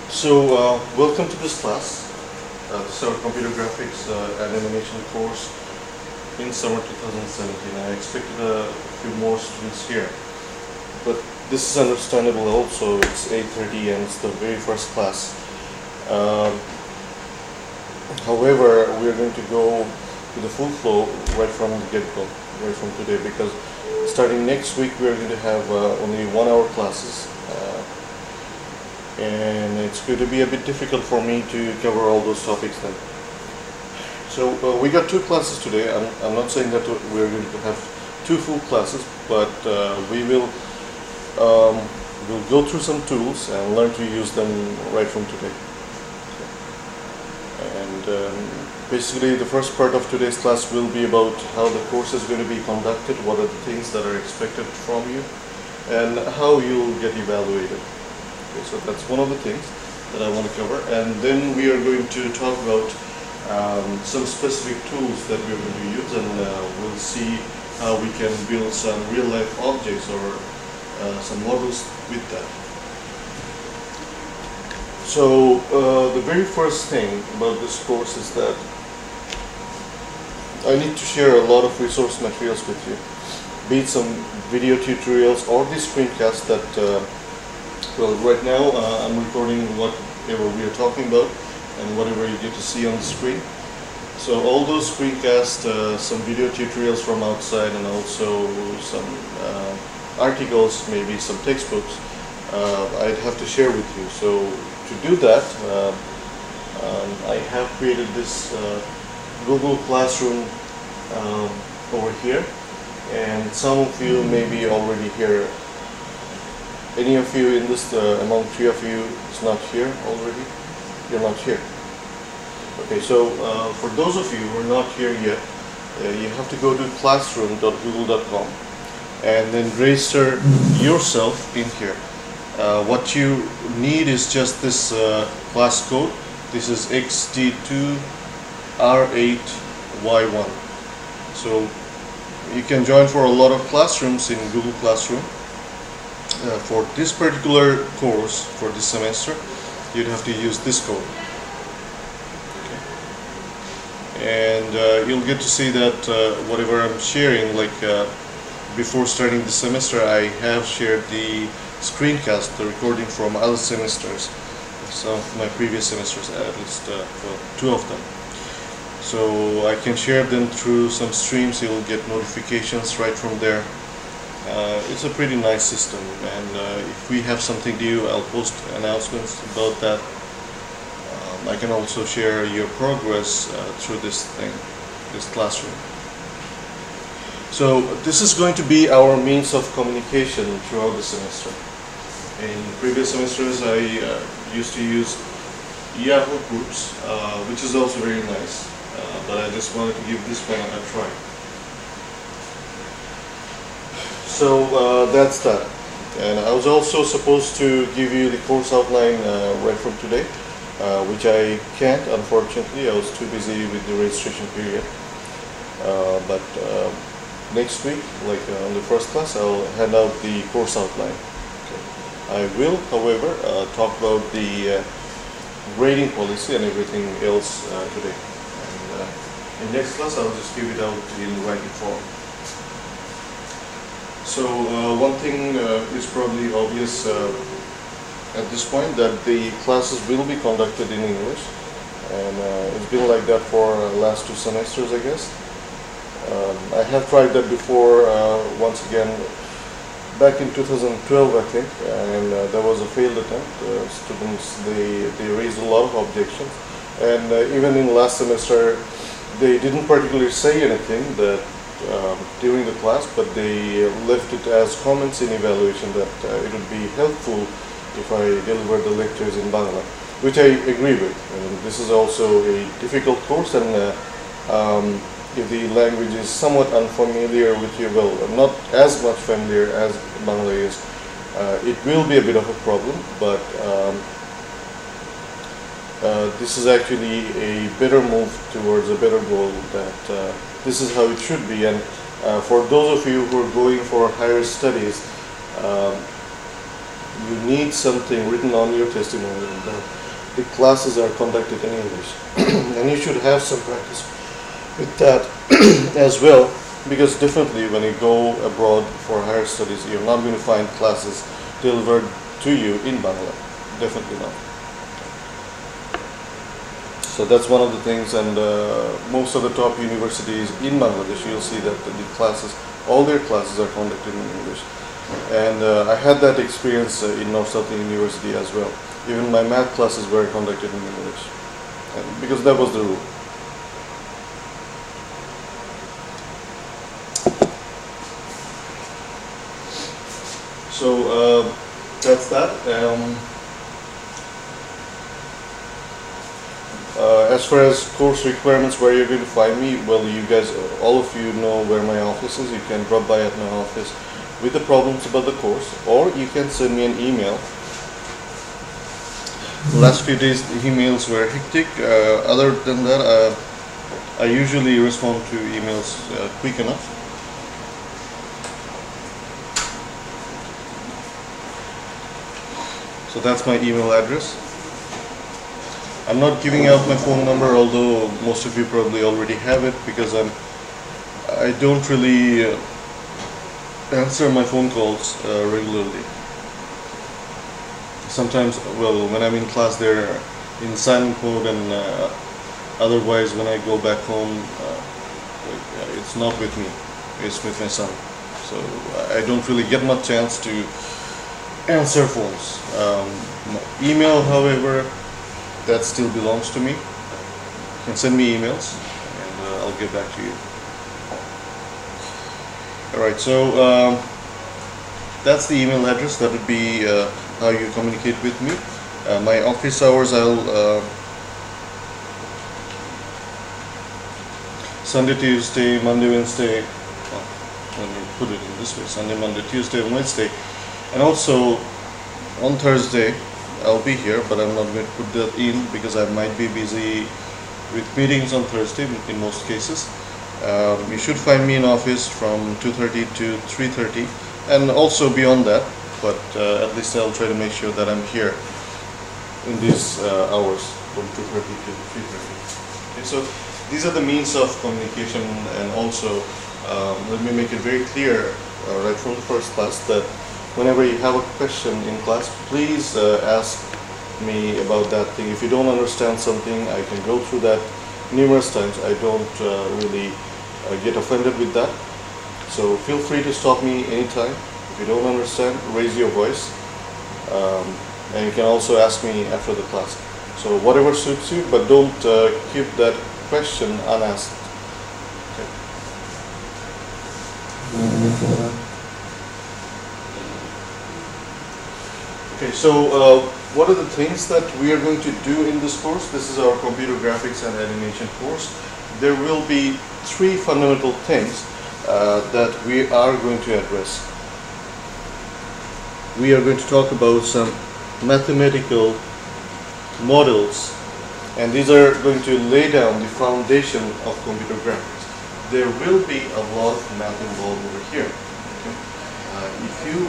Welcome to this class. This is our computer graphics and animation course in summer 2017. I expected a few more students here, but this is understandable also. It's 8:30 and it's the very first class. Um, However, we are going to go to the full flow right from the get-go, right from today, because starting next week we are going to have only 1 hour classes. And it's going to be a bit difficult for me to cover all those topics then. We got 2 classes today. I'm not saying that we're going to have 2 full classes, but we'll go through some tools and learn to use them right from today. Basically, the first part of today's class will be about how the course is going to be conducted, what are the things that are expected from you, and how you'll get evaluated. Okay, so that's one of the things that I want to cover, and then we are going to talk about some specific tools that we're going to use, and we'll see how we can build some real-life objects or some models with that. The very first thing about this course is that I need to share a lot of resource materials with you, be it some video tutorials or the screencast that right now I'm recording whatever we are talking about and whatever you get to see on the screen. So all those screencasts, some video tutorials from outside, and also some articles, maybe some textbooks, I'd have to share with you. So to do that, I have created this Google Classroom over here, and some of you may be already here. Any of you in this, among 3 of you is not here already? You're not here. Okay, so for those of you who are not here yet, you have to go to classroom.google.com and then register yourself in here. What you need is just this class code. This is XT2R8Y1. So you can join for a lot of classrooms in Google Classroom. For this particular course, for this semester, you'd have to use this code. Okay. And you'll get to see that whatever I'm sharing, like before starting the semester, I have shared the screencast, the recording from other semesters, some of my previous semesters, at least 2 of them. So I can share them through some streams. You'll get notifications right from there. It's a pretty nice system, and if we have something new, I'll post announcements about that. I can also share your progress through this thing, this classroom. So this is going to be our means of communication throughout the semester. In previous semesters, I used to use Yahoo Groups, which is also very nice, but I just wanted to give this one a try. So that's that. And I was also supposed to give you the course outline right from today, which I can't, unfortunately. I was too busy with the registration period. But next week, like on the first class, I'll hand out the course outline. Okay. I will, however, talk about the grading policy and everything else today. And in next class, I'll just give it out in writing form. So one thing is probably obvious at this point, that the classes will be conducted in English, and it's been like that for the last 2 semesters, I guess. I have tried that before, once again, back in 2012, I think, and that was a failed attempt. Students, they raised a lot of objections, and even in last semester, they didn't particularly say anything that during the class, but they left it as comments in evaluation that it would be helpful if I deliver the lectures in Bangla, which I agree with. And this is also a difficult course, and if the language is somewhat unfamiliar with you, well, not as much familiar as Bangla is, it will be a bit of a problem, but this is actually a better move towards a better goal, that this is how it should be. And for those of you who are going for higher studies, you need something written on your testimonial that the classes are conducted in English. And you should have some practice with that as well, because definitely when you go abroad for higher studies, you're not going to find classes delivered to you in Bangla. Definitely not. So that's one of the things, and most of the top universities in Bangladesh, you'll see that the classes, all their classes are conducted in English. And I had that experience in North Southern University as well. Even my math classes were conducted in English, and because that was the rule. So that's that. As far as course requirements, where you're going to find me, well, you guys, all of you know where my office is. You can drop by at my office with the problems about the course, or you can send me an email. The last few days the emails were hectic. Other than that, I usually respond to emails quick enough. So that's my email address. I'm not giving out my phone number, although most of you probably already have it, because I don't really answer my phone calls regularly. Sometimes, well, when I'm in class, they're in silent mode, and otherwise, when I go back home, it's not with me; it's with my son. So I don't really get much chance to answer phones. Email, however, that still belongs to me. You can send me emails, and I'll get back to you. Alright, so that's the email address. That would be how you communicate with me. My office hours, I'll Sunday, Tuesday, Monday, Wednesday, let me put it in this way, Sunday, Monday, Tuesday, and Wednesday. And also on Thursday, I'll be here, but I'm not going to put that in because I might be busy with meetings on Thursday in most cases. You should find me in office from 2:30 to 3:30, and also beyond that, but at least I'll try to make sure that I'm here in these hours from 2:30 to 3:30. Okay, so these are the means of communication, and also let me make it very clear right from the first class that whenever you have a question in class, please ask me about that thing. If you don't understand something, I can go through that numerous times. I don't really get offended with that. So feel free to stop me anytime. If you don't understand, raise your voice. And you can also ask me after the class. So whatever suits you, but don't keep that question unasked. Okay. Okay, so what are the things that we are going to do in this course? This is our computer graphics and animation course. There will be three fundamental things that we are going to address. We are going to talk about some mathematical models, and these are going to lay down the foundation of computer graphics. There will be a lot of math involved over here. Okay? If you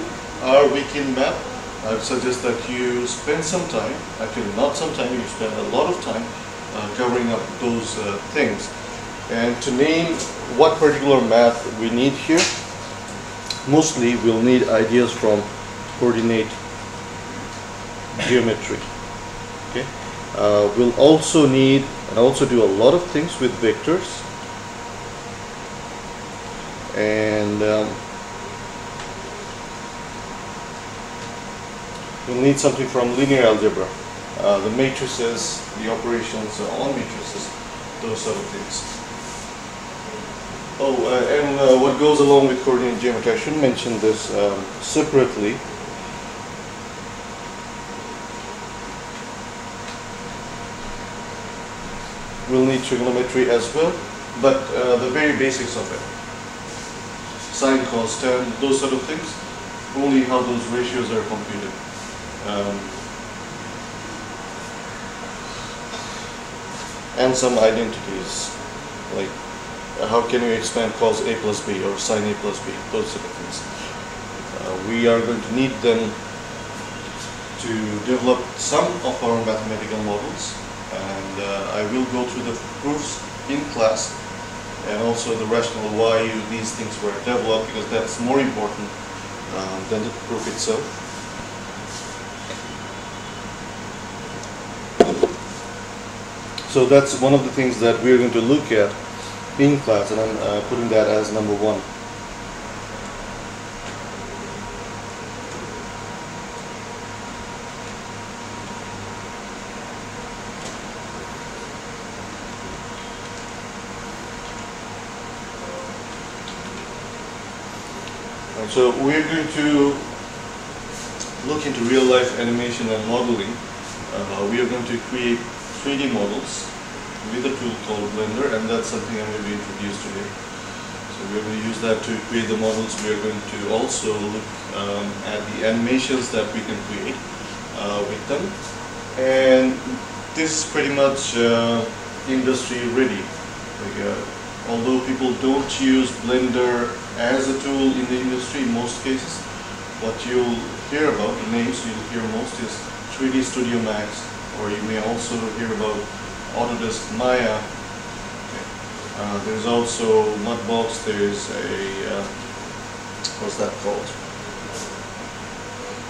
are weak in math, I would suggest that you spend some time, actually not some time, you spend a lot of time covering up those things. And to name what particular math we need here, mostly we'll need ideas from coordinate geometry. Okay, we'll also need and also do a lot of things with vectors, and we'll need something from linear algebra, the matrices, the operations on matrices, those sort of things. Oh, and what goes along with coordinate geometry, I should mention this separately. We'll need trigonometry as well, but the very basics of it. Sine, cos, tan, those sort of things, only how those ratios are computed. And some identities, like how can you expand cos A plus B or sine A plus B, those sort of things. We are going to need them to develop some of our mathematical models, and I will go through the proofs in class and also the rationale why these things were developed, because that's more important than the proof itself. So that's one of the things that we're going to look at in class, and I'm putting that as number one. So we're going to look into real-life animation and modeling. We are going to create 3D models with a tool called Blender, and that's something I'm going to introduce today. So we're going to use that to create the models. We are going to also look at the animations that we can create with them. And this is pretty much industry ready. Although people don't use Blender as a tool in the industry in most cases, what you'll hear about, the names you'll hear most is 3D Studio Max, or you may also hear about Autodesk Maya. Okay. There's also Mudbox, there's a, what's that called?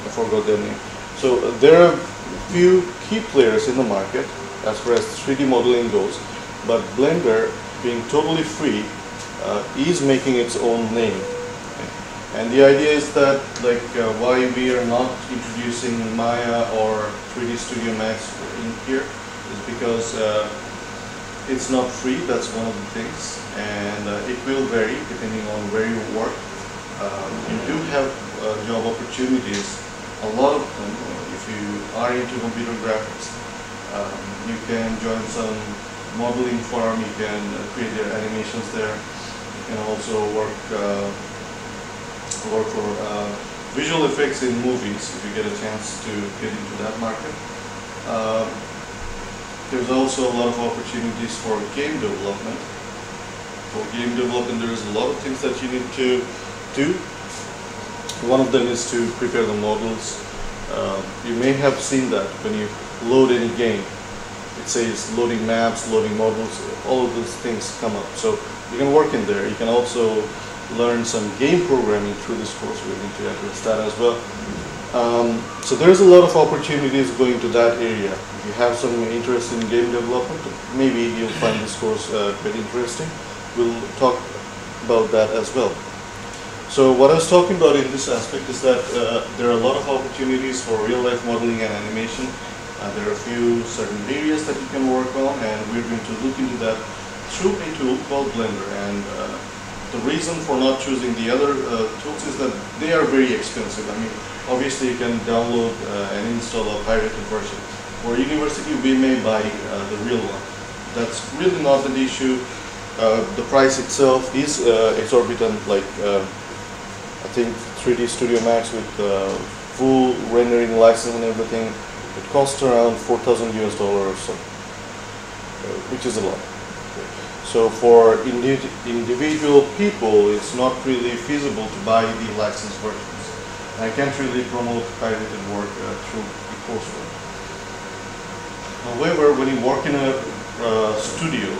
I forgot their name. So there are few key players in the market as far as 3D modeling goes, but Blender, being totally free, is making its own name. Okay. And the idea is that, why we are not introducing Maya or 3D Studio Max in here is because it's not free. That's one of the things, and it will vary depending on where you work. You do have job opportunities, a lot of them. If you are into computer graphics, you can join some modeling farm, you can create their animations there. You can also work for visual effects in movies if you get a chance to get into that market. There's also a lot of opportunities for game development. For game development, there's a lot of things that you need to do. One of them is to prepare the models. You may have seen that when you load any game. It says loading maps, loading models, all of those things come up. So you can work in there. You can also learn some game programming through this course. We're going to address that as well. So there's a lot of opportunities going to that area. If you have some interest in game development, maybe you'll find this course very interesting. We'll talk about that as well. So what I was talking about in this aspect is that there are a lot of opportunities for real-life modeling and animation. There are a few certain areas that you can work on, and we're going to look into that through a tool called Blender. And the reason for not choosing the other tools is that they are very expensive. I mean, obviously you can download and install a pirated version. For university, we may buy the real one. That's really not an issue. The price itself is exorbitant, I think 3D Studio Max with full rendering license and everything. It costs around $4,000 or so, which is a lot. So for individual people, it's not really feasible to buy the licensed versions. I can't really promote pirated work through the coursework. However, when you work in a studio,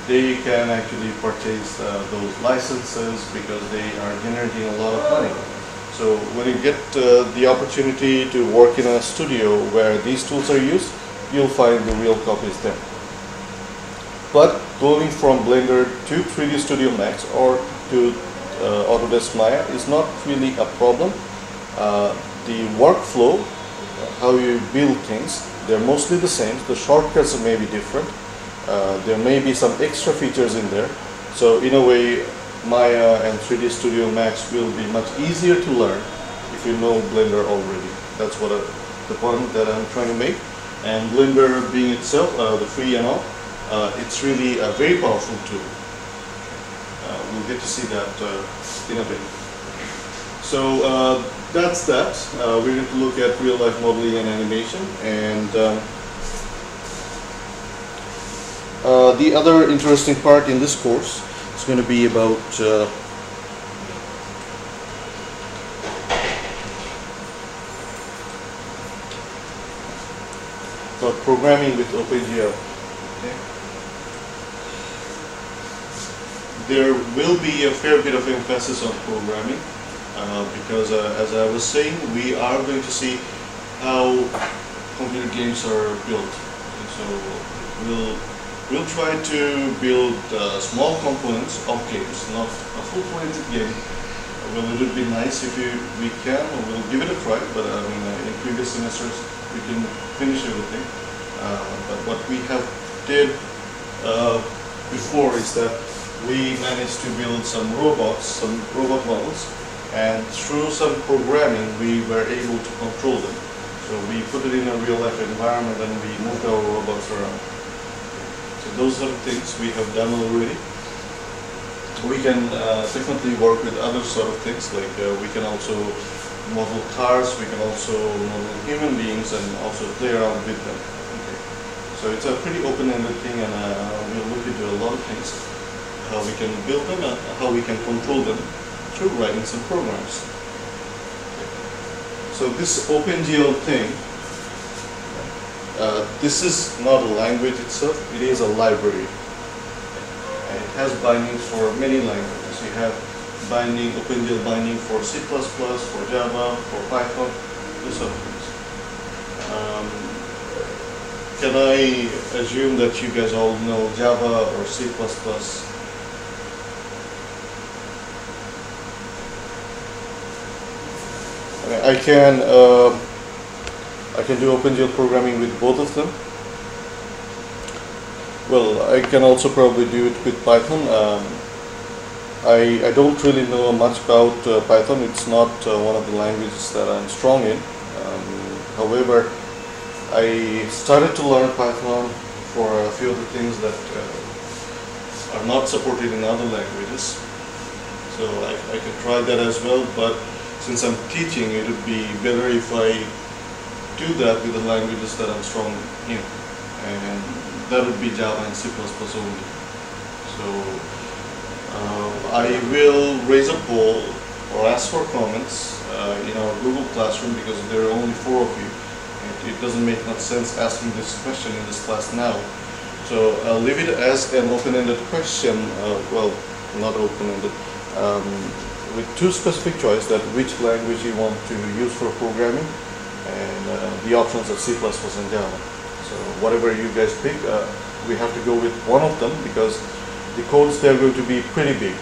they can actually purchase those licenses because they are generating a lot of money. So when you get the opportunity to work in a studio where these tools are used, you'll find the real copies there. But going from Blender to 3D Studio Max or to Autodesk Maya is not really a problem. The workflow, how you build things, they're mostly the same. The shortcuts may be different. There may be some extra features in there. So in a way, Maya and 3D Studio Max will be much easier to learn if you know Blender already. That's what the point that I'm trying to make. And Blender being itself, the free and all, it's really a very powerful tool. We'll get to see that in a bit. So that's that. We're going to look at real-life modeling and animation. And the other interesting part in this course is going to be about called Programming with OpenGL. Okay. There will be a fair bit of emphasis on programming because, as I was saying, we are going to see how computer games are built. And so we'll try to build small components of games, not a full-fledged game. Well, it would be nice if we can. We'll give it a try. But I mean, in previous semesters we can finish everything. But what we have did before is that we managed to build some robots, some robot models, and through some programming we were able to control them. So we put it in a real-life environment and we moved our robots around. So those are the things we have done already. We can definitely work with other sort of things, like we can also model cars, we can also model human beings and also play around with them. Okay. So it's a pretty open-ended thing, and we'll look into a lot of things. How we can build them and how we can control them through writing some programs. So this OpenGL thing, this is not a language itself, it is a library. And it has bindings for many languages. You have binding, OpenGL binding for C++, for Java, for Python, those sort of things. Can I assume that you guys all know Java or C++? I can do OpenGL programming with both of them. Well, I can also probably do it with Python. I don't really know much about Python. It's not one of the languages that I'm strong in. However, I started to learn Python for a few of the things that are not supported in other languages. So I could try that as well, but since I'm teaching, it would be better if I do that with the languages that I'm strong in, and that would be Java and C++ only. So I will raise a poll or ask for comments in our Google Classroom, because there are only 4 of you. It doesn't make much sense asking this question in this class now. So I'll leave it as an open-ended question, well, not open-ended, with 2 specific choices, that which language you want to use for programming, and the options of C++ and Java. So whatever you guys pick, we have to go with one of them, because the codes, they're going to be pretty big.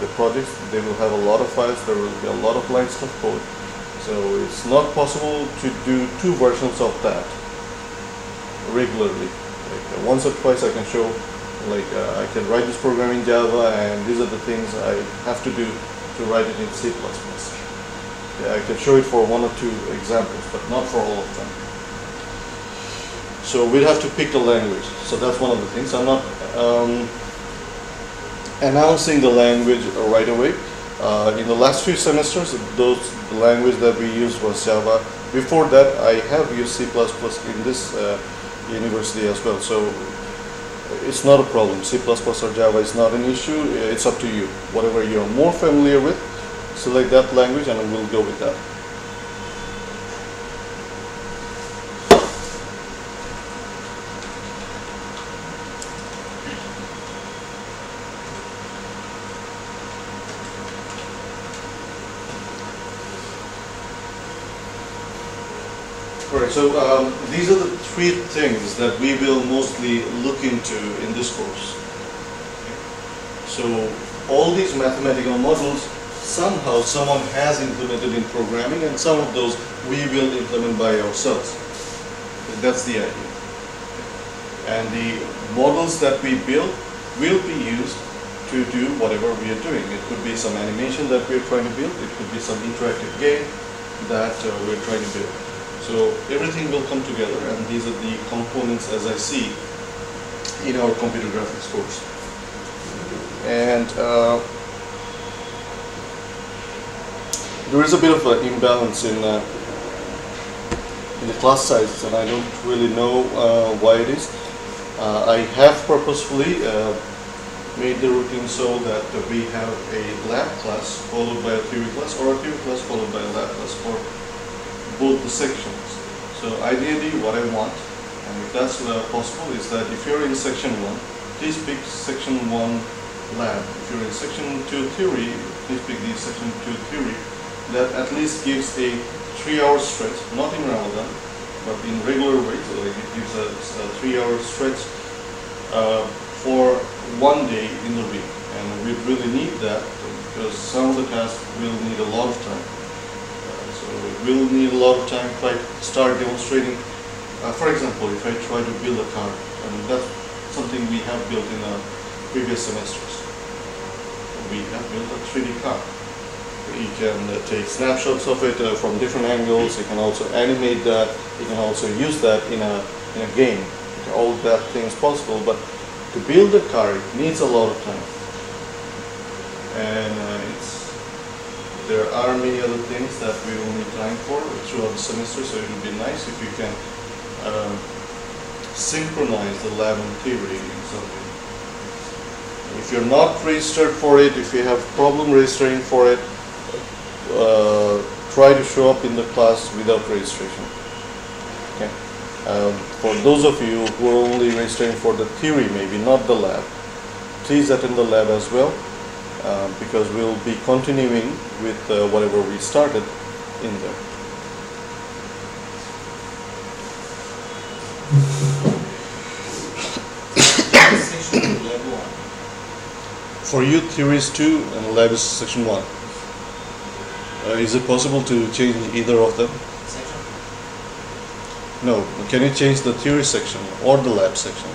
The projects, they will have a lot of files, there will be a lot of lines of code. So it's not possible to do 2 versions of that regularly. Like once or twice I can show, like I can write this program in Java, and these are the things I have to do to write it in C++. Yeah, I can show it for 1 or 2 examples, but not for all of them. So we'll have to pick a language. So that's one of the things. I'm not announcing the language right away. In the last few semesters, the language that we used was Java. Before that, I have used C++ in this university as well. So it's not a problem. C++ or Java is not an issue. It's up to you. Whatever you're more familiar with, select that language and we'll go with that. Alright, so these are the 3 things that we will mostly look into in this course. So all these mathematical models, somehow someone has implemented in programming, and some of those we will implement by ourselves. That's the idea. And the models that we build will be used to do whatever we are doing. It could be some animation that we're trying to build, it could be some interactive game that we're trying to build. So everything will come together, and these are the components as I see in our computer graphics course. And there is a bit of an imbalance in the class sizes, and I don't really know why it is. I have purposefully made the routine so that we have a lab class followed by a theory class, or a theory class followed by a lab class for both the sections. So ideally what I want And if that's possible, is that if you're in section 1, please pick section 1 lab. If you're in section 2 theory, please pick the section 2 theory. That at least gives a 3-hour stretch, not in Ramadan, but in regular way. So like it gives us a 3-hour stretch for one day in the week. And we really need that because some of the tasks will need a lot of time. So it will need a lot of time if I start demonstrating. For example, if I try to build a car, and that's something we have built in previous semesters. We have built a 3D car. You can take snapshots of it from different angles. You can also animate that. You can also use that in a game. All that things possible, but to build a car, it needs a lot of time. And there are many other things that we will need time for throughout the semester, so it would be nice if you can synchronize the lab and theory in something. If you're not registered for it, if you have problem registering for it, try to show up in the class without registration. Okay. For those of you who are only registering for the theory, maybe not the lab, please attend the lab as well, because we'll be continuing with whatever we started in there. For you, theory is 2 and lab is section 1. Is it possible to change either of them? Section? No. Can you change the theory section or the lab section?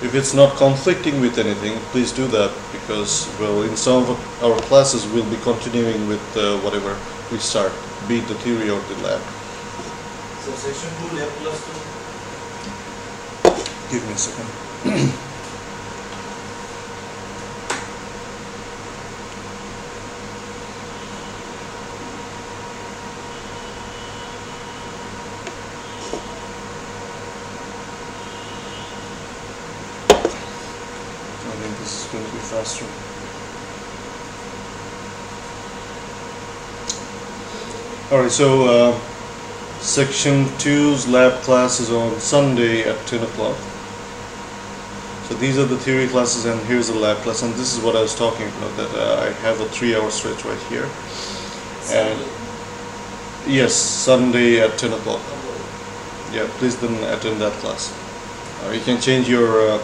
If it's not conflicting with anything, please do that, because, well, in some of our classes we'll be continuing with whatever we start, be it the theory or the lab. So section 2 lab plus 2? Give me a second. This is going to be faster. Alright, so section 2's lab class is on Sunday at 10 o'clock. So these are the theory classes and here's the lab class, and this is what I was talking about, that I have a 3-hour stretch right here. And yes, Sunday at 10 o'clock. Yeah, please then attend that class. You can change your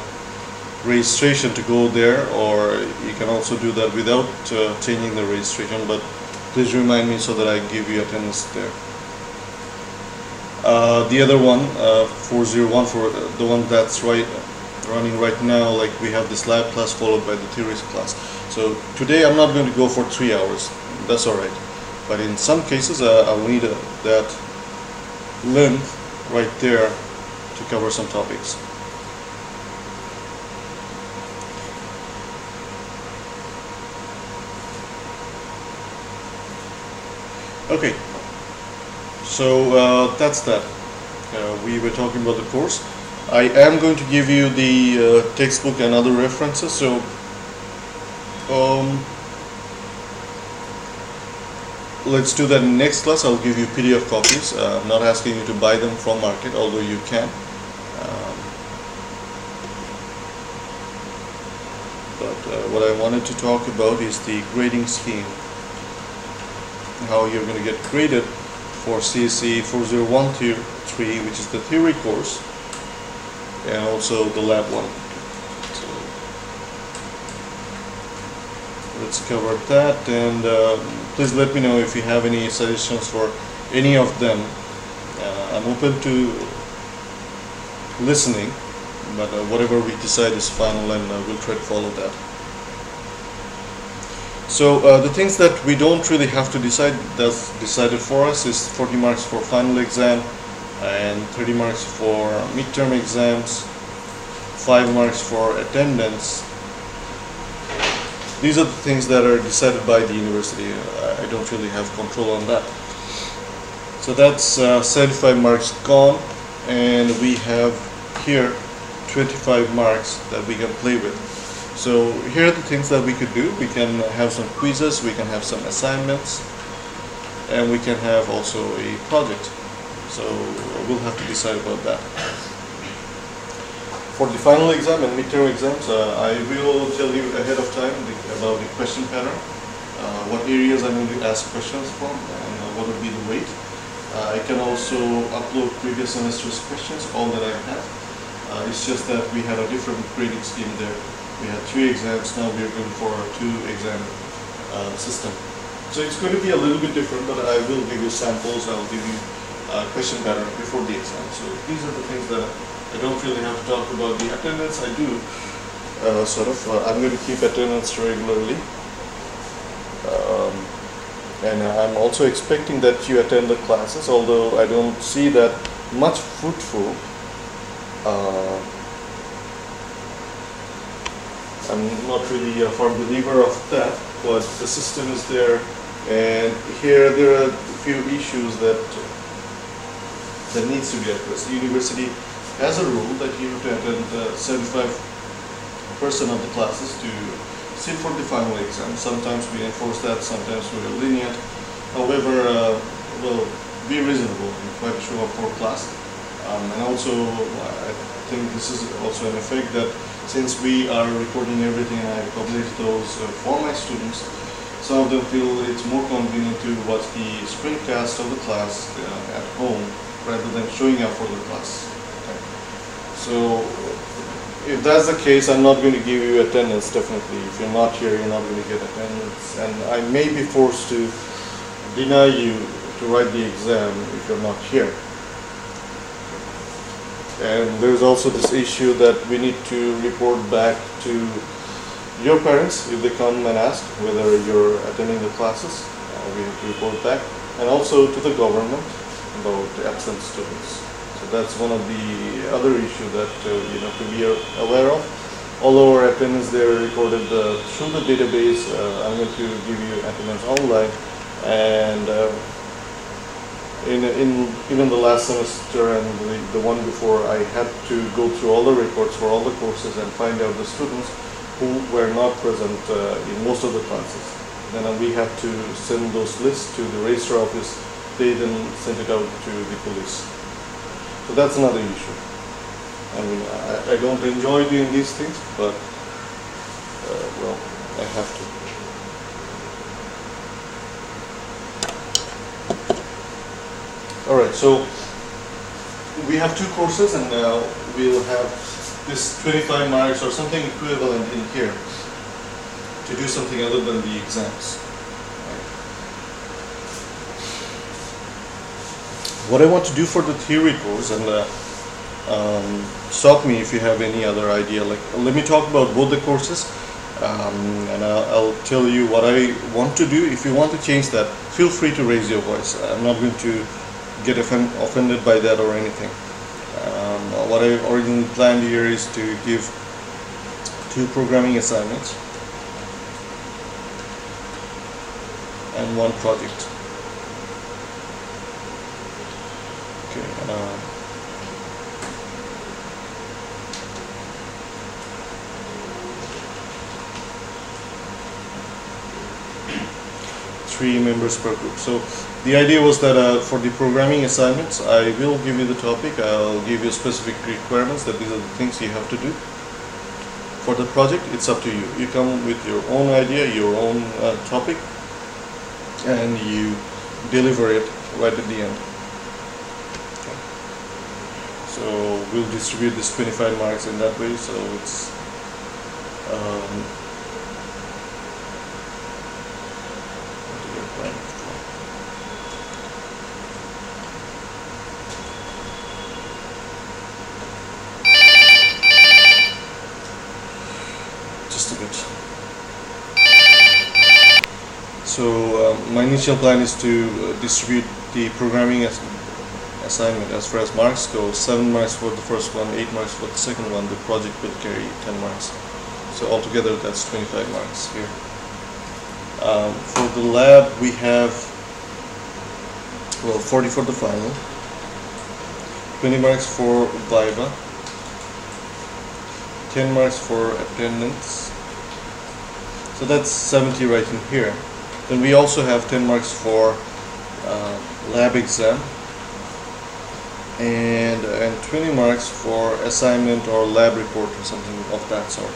registration to go there, or you can also do that without changing the registration, but please remind me so that I give you attendance there. The other one, 401, for the one that's running right now, like we have this lab class followed by the theories class. So today I'm not going to go for 3 hours, that's alright, but in some cases I'll need that length right there to cover some topics. Okay, so that's that. We were talking about the course. I am going to give you the textbook and other references, so let's do that in next class. I'll give you PDF copies. I'm not asking you to buy them from market, although you can. But what I wanted to talk about is the grading scheme. How you're going to get graded for CSE 401 Tier 3, which is the theory course, and also the lab one. So let's cover that, and please let me know if you have any suggestions for any of them. I'm open to listening, but whatever we decide is final, and we'll try to follow that. So the things that we don't really have to decide, that's decided for us, is 40 marks for final exam and 30 marks for midterm exams, 5 marks for attendance. These are the things that are decided by the university. I don't really have control on that. So that's 75 marks gone, and we have here 25 marks that we can play with. So here are the things that we could do. We can have some quizzes, we can have some assignments, and we can have also a project. So we'll have to decide about that. For the final exam and midterm exams, I will tell you ahead of time about the question pattern, what areas I'm going to ask questions from, and what will be the weight. I can also upload previous semester's questions, all that I have. It's just that we had a different grading scheme there. We had 3 exams, now we're going for a 2 exam system. So it's going to be a little bit different, but I will give you samples, I'll give you question pattern before the exam. So these are the things that I don't really have to talk about. The attendance I do I'm going to keep attendance regularly, and I'm also expecting that you attend the classes, although I don't see that much fruitful. I'm not really a firm believer of that, but the system is there, and here there are a few issues that needs to be addressed. The university has a rule that you have to attend 75% of the classes to sit for the final exam. Sometimes we enforce that, sometimes we're lenient. However, be reasonable and try to show up for class. And also, I think this is also an effect that since we are recording everything and I publish those for my students, some of them feel it's more convenient to watch the screencast of the class at home rather than showing up for the class. Okay. So if that's the case, I'm not going to give you attendance, definitely. If you're not here, you're not going to get attendance. And I may be forced to deny you to write the exam if you're not here. And there's also this issue that we need to report back to your parents if they come and ask whether you're attending the classes. We have to report back. And also to the government about absent students. So that's one of the other issues that you have to be aware of. All our attendance they are recorded through the database. I'm going to give you attendance online, and in even the last semester and the one before, I had to go through all the records for all the courses and find out the students who were not present in most of the classes. Then we have to send those lists to the registrar office. They then sent it out to the police. So that's another issue. I mean, I don't enjoy doing these things, but I have to. Alright, so we have 2 courses, and we'll have this 25 marks or something equivalent in here to do something other than the exams. What I want to do for the theory course, and stop me if you have any other idea, like let me talk about both the courses, and I'll tell you what I want to do. If you want to change that, feel free to raise your voice. I'm not going to get offended by that or anything. What I originally planned here is to give 2 programming assignments and 1 project. Okay. 3 members per group. So the idea was that for the programming assignments, I will give you the topic, I'll give you specific requirements that these are the things you have to do. For the project, it's up to you. You come with your own idea, your own topic, and you deliver it right at the end. Okay. So we'll distribute this 25 marks in that way, so it's just a bit. So my initial plan is to distribute the programming assignment as far as marks go. 7 marks for the first one, 8 marks for the second one. The project will carry 10 marks. So altogether that's 25 marks here. For the lab we have 40 for the final, 20 marks for Viva, 10 marks for attendance. So that's 70 right in here. Then we also have 10 marks for lab exam, and 20 marks for assignment or lab report or something of that sort.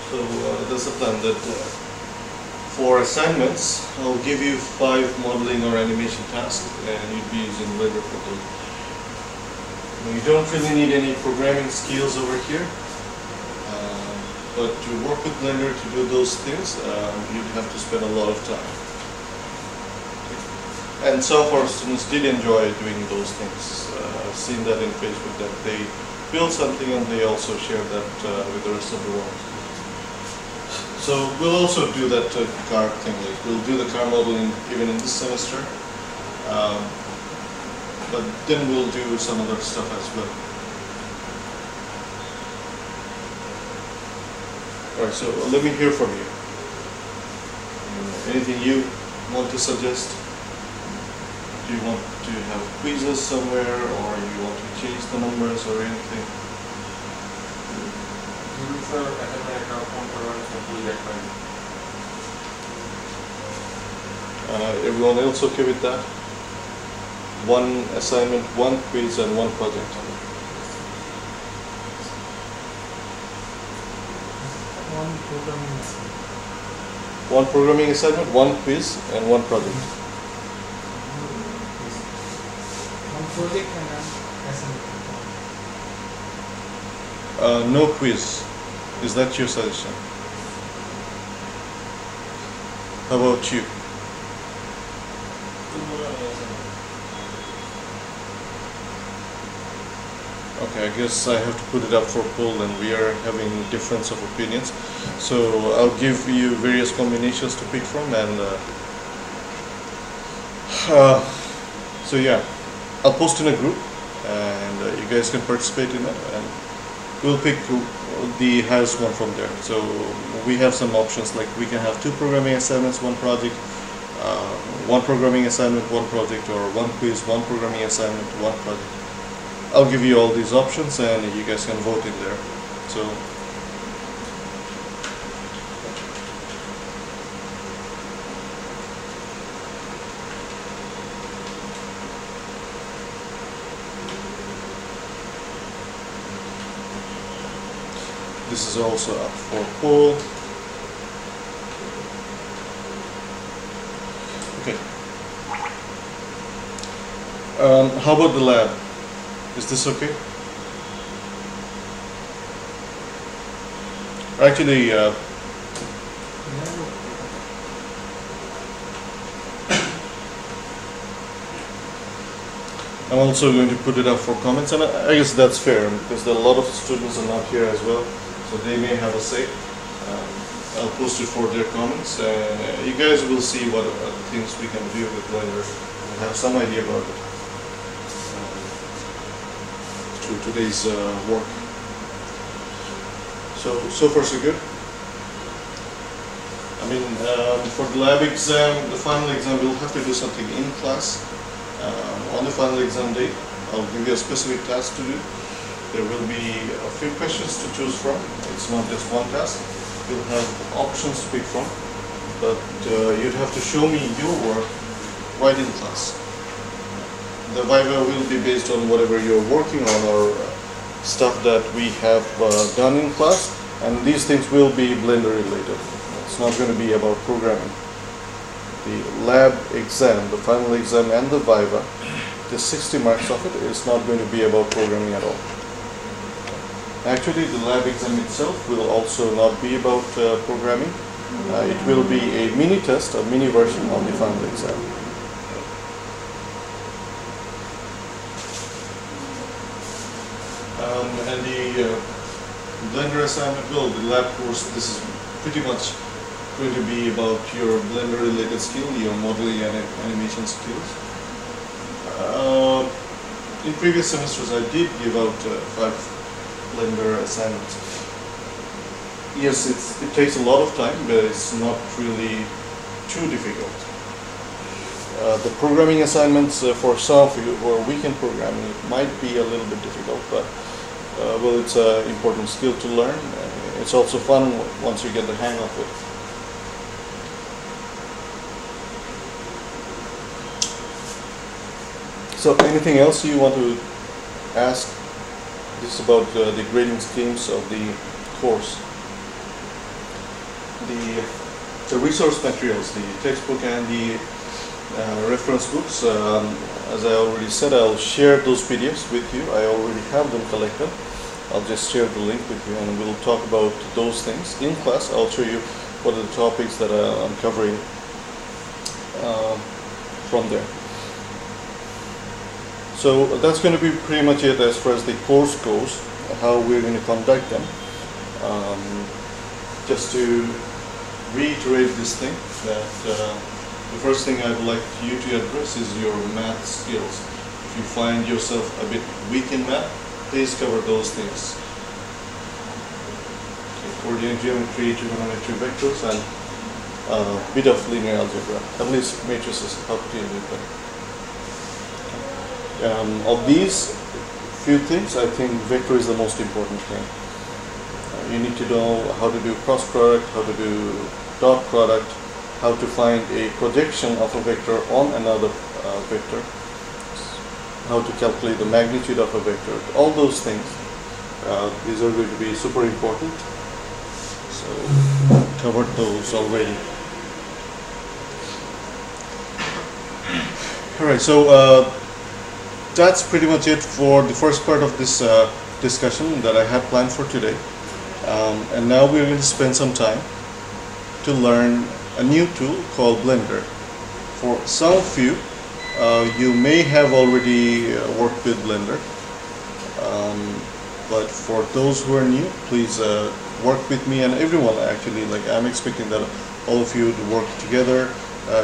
So there's a plan that for assignments, I'll give you 5 modeling or animation tasks, and you'd be using Blender for those. Now, you don't really need any programming skills over here, but to work with Blender to do those things, you'd have to spend a lot of time. And some of our students did enjoy doing those things. I've seen that in Facebook, that they build something and they also share that with the rest of the world. So we'll also do that car thing. Like we'll do the car modeling even in this semester, but then we'll do some other stuff as well. All right. So let me hear from you. Anything you want to suggest? Do you want to have quizzes somewhere, or you want to change the numbers or anything? Everyone else okay with that? 1 assignment, 1 quiz, and 1 project. One programming assignment, 1 quiz, and 1 project. One project and an assignment. No quiz. Is that your suggestion? How about you? Okay, I guess I have to put it up for poll, and we are having difference of opinions. So I'll give you various combinations to pick from, and so yeah, I'll post in a group, and you guys can participate in it, and we'll pick the highest one from there. So we have some options, like we can have 2 programming assignments, 1 project, 1 programming assignment, 1 project, or 1 quiz, 1 programming assignment, 1 project. I'll give you all these options, and you guys can vote in there. So this is also up for poll. Okay. How about the lab? Is this okay? Actually, I'm also going to put it up for comments, and I guess that's fair because a lot of students are not here as well, so they may have a say. I'll post it for their comments, and you guys will see what other things we can do with Blender and have some idea about it. To today's work. So far so good. I mean, for the lab exam, the final exam, we'll have to do something in class. On the final exam day, I'll give you a specific task to do. There will be a few questions to choose from. It's not just one task. You'll have options to pick from, but you'd have to show me your work right in class. The Viva will be based on whatever you're working on or stuff that we have done in class, and these things will be Blender related. It's not going to be about programming. The lab exam, the final exam, and the Viva, the 60 marks of it is not going to be about programming at all. Actually, the lab exam itself will also not be about programming. It will be a mini test, a mini version of the final exam. And the Blender assignment, well, the lab course, this is pretty much going to be about your Blender related skill, your modeling and animation skills. In previous semesters I did give out 5 Blender assignments. Yes, it takes a lot of time, but it's not really too difficult. The programming assignments for some of you who are weak in programming, it might be a little bit difficult, but well, it's an important skill to learn. It's also fun once you get the hang of it. So, anything else you want to ask? This is about the grading schemes of the course. The resource materials, the textbook and the reference books, as I already said, I'll share those PDFs with you. I already have them collected. I'll just share the link with you and we'll talk about those things. In class, I'll show you what are the topics that I'm covering from there. So that's going to be pretty much it as far as the course goes, how we're going to conduct them. Just to reiterate this thing, that the first thing I'd like you to address is your math skills. If you find yourself a bit weak in math, please cover those things. Okay, coordinate geometry, trigonometry, vectors, and a bit of linear algebra, at least matrices, how to deal with them. Of these few things, I think vector is the most important thing. You need to know how to do cross product, how to do dot product, how to find a projection of a vector on another vector, how to calculate the magnitude of a vector, all those things. These are going to be super important. So, covered those already. Alright, so that's pretty much it for the first part of this discussion that I had planned for today. And now we're going to spend some time to learn a new tool called Blender. For some of you, you may have already worked with Blender, but for those who are new, please work with me and everyone actually. Like, I'm expecting that all of you to work together.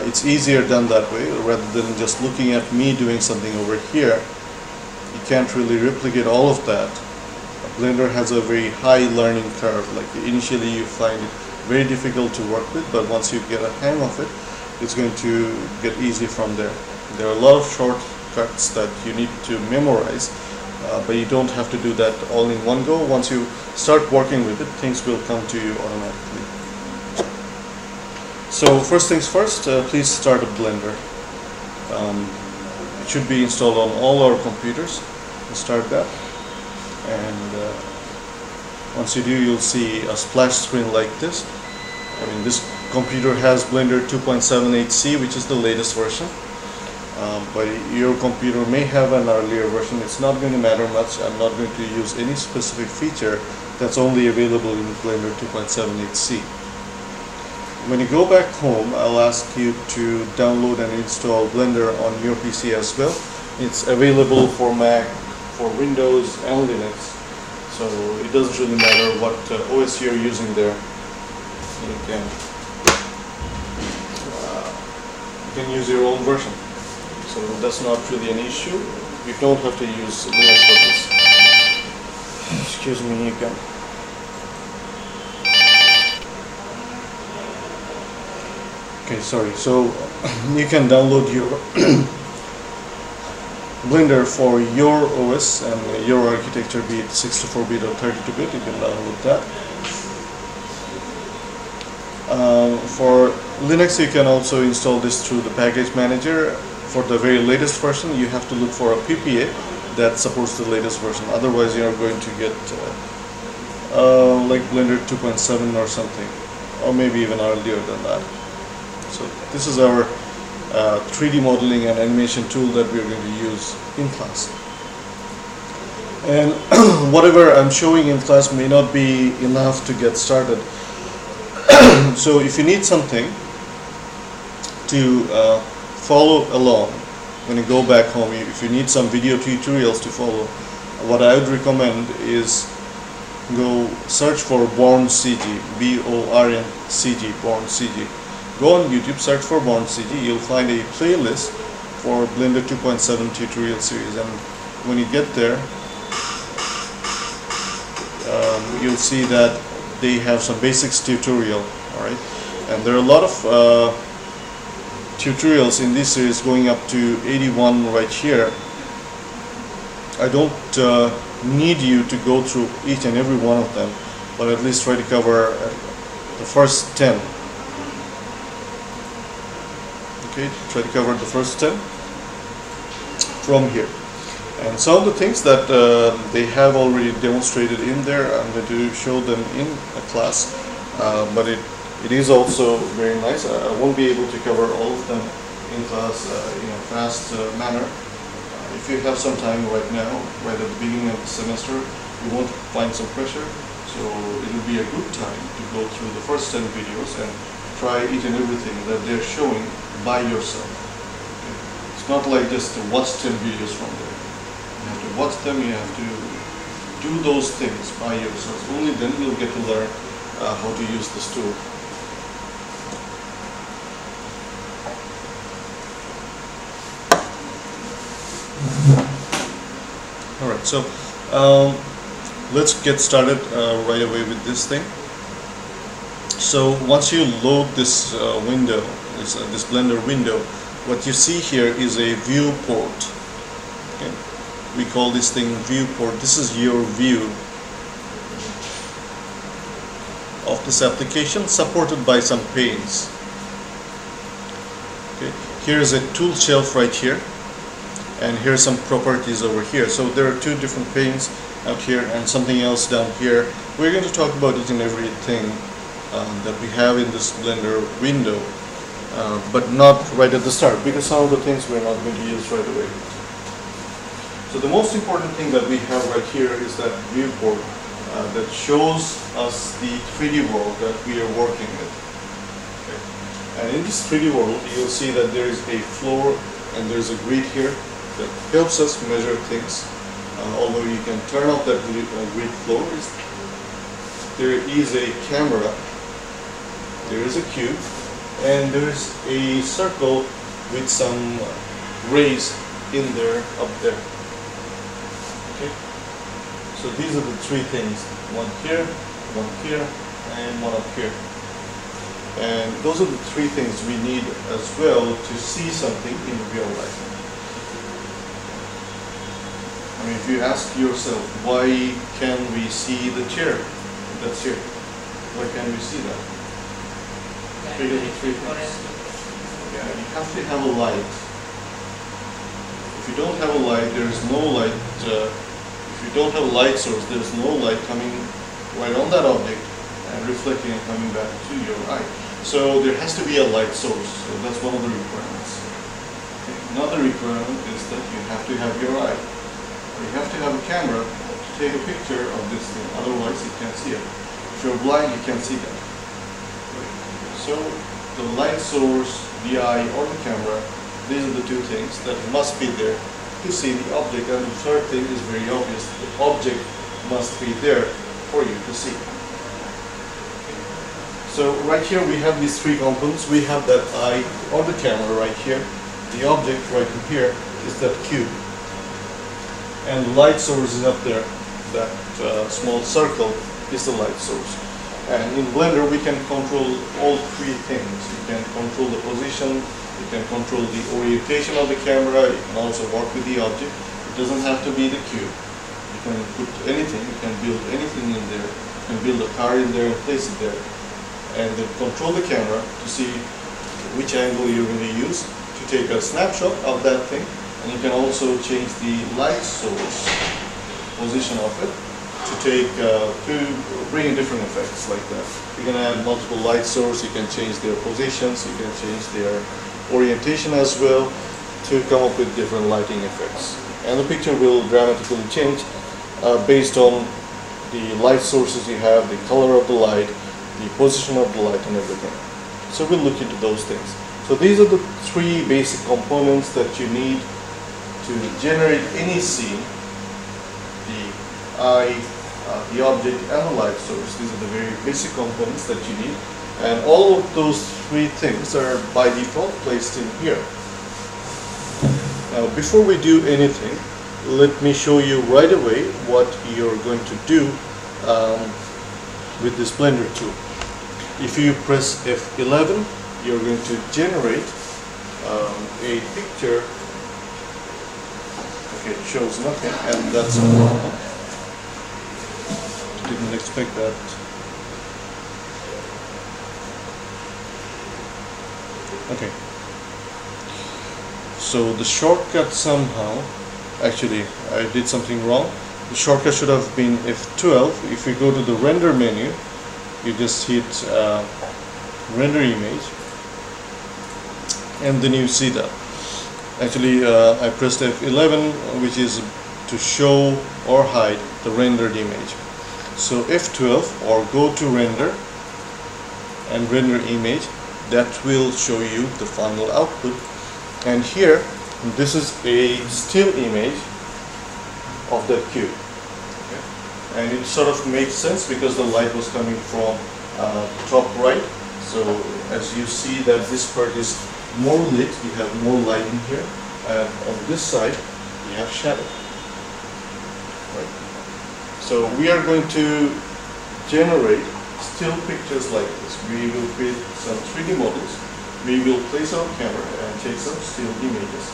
It's easier done that way rather than just looking at me doing something over here. You can't really replicate all of that. Blender has a very high learning curve. Like, initially you find it very difficult to work with, but once you get a hang of it, it's going to get easy from there. There are a lot of shortcuts that you need to memorize, but you don't have to do that all in one go. Once you start working with it, things will come to you automatically. So first things first, please start a Blender. It should be installed on all our computers. Start that, and once you do, you'll see a splash screen like this. I mean, this computer has Blender 2.78C, which is the latest version, but your computer may have an earlier version. It's not going to matter much. I'm not going to use any specific feature that's only available in Blender 2.78C. When you go back home, I'll ask you to download and install Blender on your PC as well. It's available for Mac, for Windows and Linux, so it doesn't really matter what OS you're using there. You can use your own version, so that's not really an issue. You don't have to use Linux for this. Excuse me, you can. Okay, sorry. So you can download your Blender for your OS and your architecture, be it 64-bit or 32-bit. You can download that. For Linux, you can also install this through the package manager. For the very latest version, you have to look for a PPA that supports the latest version. Otherwise, you are going to get like Blender 2.7 or something, or maybe even earlier than that. So this is our 3D modeling and animation tool that we are going to use in class. And whatever I'm showing in class may not be enough to get started. So if you need something to follow along when you go back home, if you need some video tutorials to follow, what I would recommend is go search for Born CG, B-O-R-N-C-G, Born CG. Go on YouTube, search for Born CG. You'll find a playlist for Blender 2.7 tutorial series, and when you get there, you'll see that they have some basics tutorial. All right, and there are a lot of tutorials in this series going up to 81 right here. I don't need you to go through each and every one of them, but at least try to cover the first 10. Okay, try to cover the first 10 from here. And some of the things that they have already demonstrated in there, I'm going to show them in a class, but it is also very nice. I won't be able to cover all of them in class in a fast manner. If you have some time right now, right at the beginning of the semester, you won't find some pressure, so it will be a good time to go through the first 10 videos and try each and everything that they're showing by yourself. Okay? It's not like just to watch 10 videos from there. You have to watch them, you have to do those things by yourself. Only then you'll get to learn how to use this tool. Alright, so let's get started right away with this thing. So once you load this window, this Blender window, what you see here is a viewport. Okay? We call this thing viewport. This is your view of this application, supported by some panes. Okay? Here is a tool shelf right here, and here's some properties over here. So there are two different panes out here and something else down here. We're going to talk about each and everything that we have in this Blender window, but not right at the start, because some of the things we're not going to use right away. So the most important thing that we have right here is that viewport that shows us the 3D world that we are working with. Okay. And in this 3D world, you'll see that there is a floor and there's a grid here that helps us measure things. Although you can turn off that grid floor, there is a camera, there is a cube, and there is a circle with some rays in there, up there. Okay. So these are the three things: one here, and one up here. And those are the three things we need as well to see something in real life. I mean, if you ask yourself, why can we see the chair that's here? Why can we see that? Because of three things. Yeah, you have to have a light. If you don't have a light, there is no light. If you don't have a light source, there is no light coming right on that object and reflecting and coming back to your eye. So there has to be a light source. So that's one of the requirements. Okay. Another requirement is that you have to have your eye. You have to have a camera to take a picture of this thing, otherwise you can't see it. If you're blind, you can't see that. So the light source, the eye, or the camera, these are the two things that must be there to see the object. And the third thing is very obvious: the object must be there for you to see. So right here we have these three components. We have that eye or the camera right here. The object right in here is that cube. And the light source is up there. That small circle is the light source. And in Blender we can control all three things. You can control the position, you can control the orientation of the camera, you can also work with the object. It doesn't have to be the cube. You can put anything, you can build anything in there. You can build a car in there and place it there. And then control the camera to see which angle you're going to use to take a snapshot of that thing. And you can also change the light source position of it to bring in different effects like that. You can add multiple light sources, you can change their positions, you can change their orientation as well to come up with different lighting effects. And the picture will dramatically change based on the light sources you have, the color of the light, the position of the light, and everything. So we'll look into those things. So these are the three basic components that you need to generate any scene: the eye, the object, and the light source. These are the very basic components that you need, and all of those three things are by default placed in here. Now before we do anything, let me show you right away what you're going to do with this Blender tool. If you press F11, you're going to generate a picture. Okay, it shows nothing, and that's a problem. Didn't expect that. Okay. So the shortcut somehow, actually I did something wrong. The shortcut should have been F12. If you go to the render menu, you just hit render image, and then you see that. Actually, I pressed F11, which is to show or hide the rendered image. So F12, or go to render and render image, that will show you the final output. And here, this is a still image of the cube. Okay. And it sort of makes sense because the light was coming from top right. So as you see that this part is more lit, you have more light in here, and on this side you have shadow. Right. So we are going to generate still pictures like this. We will create some 3D models. We will place our camera and take some still images.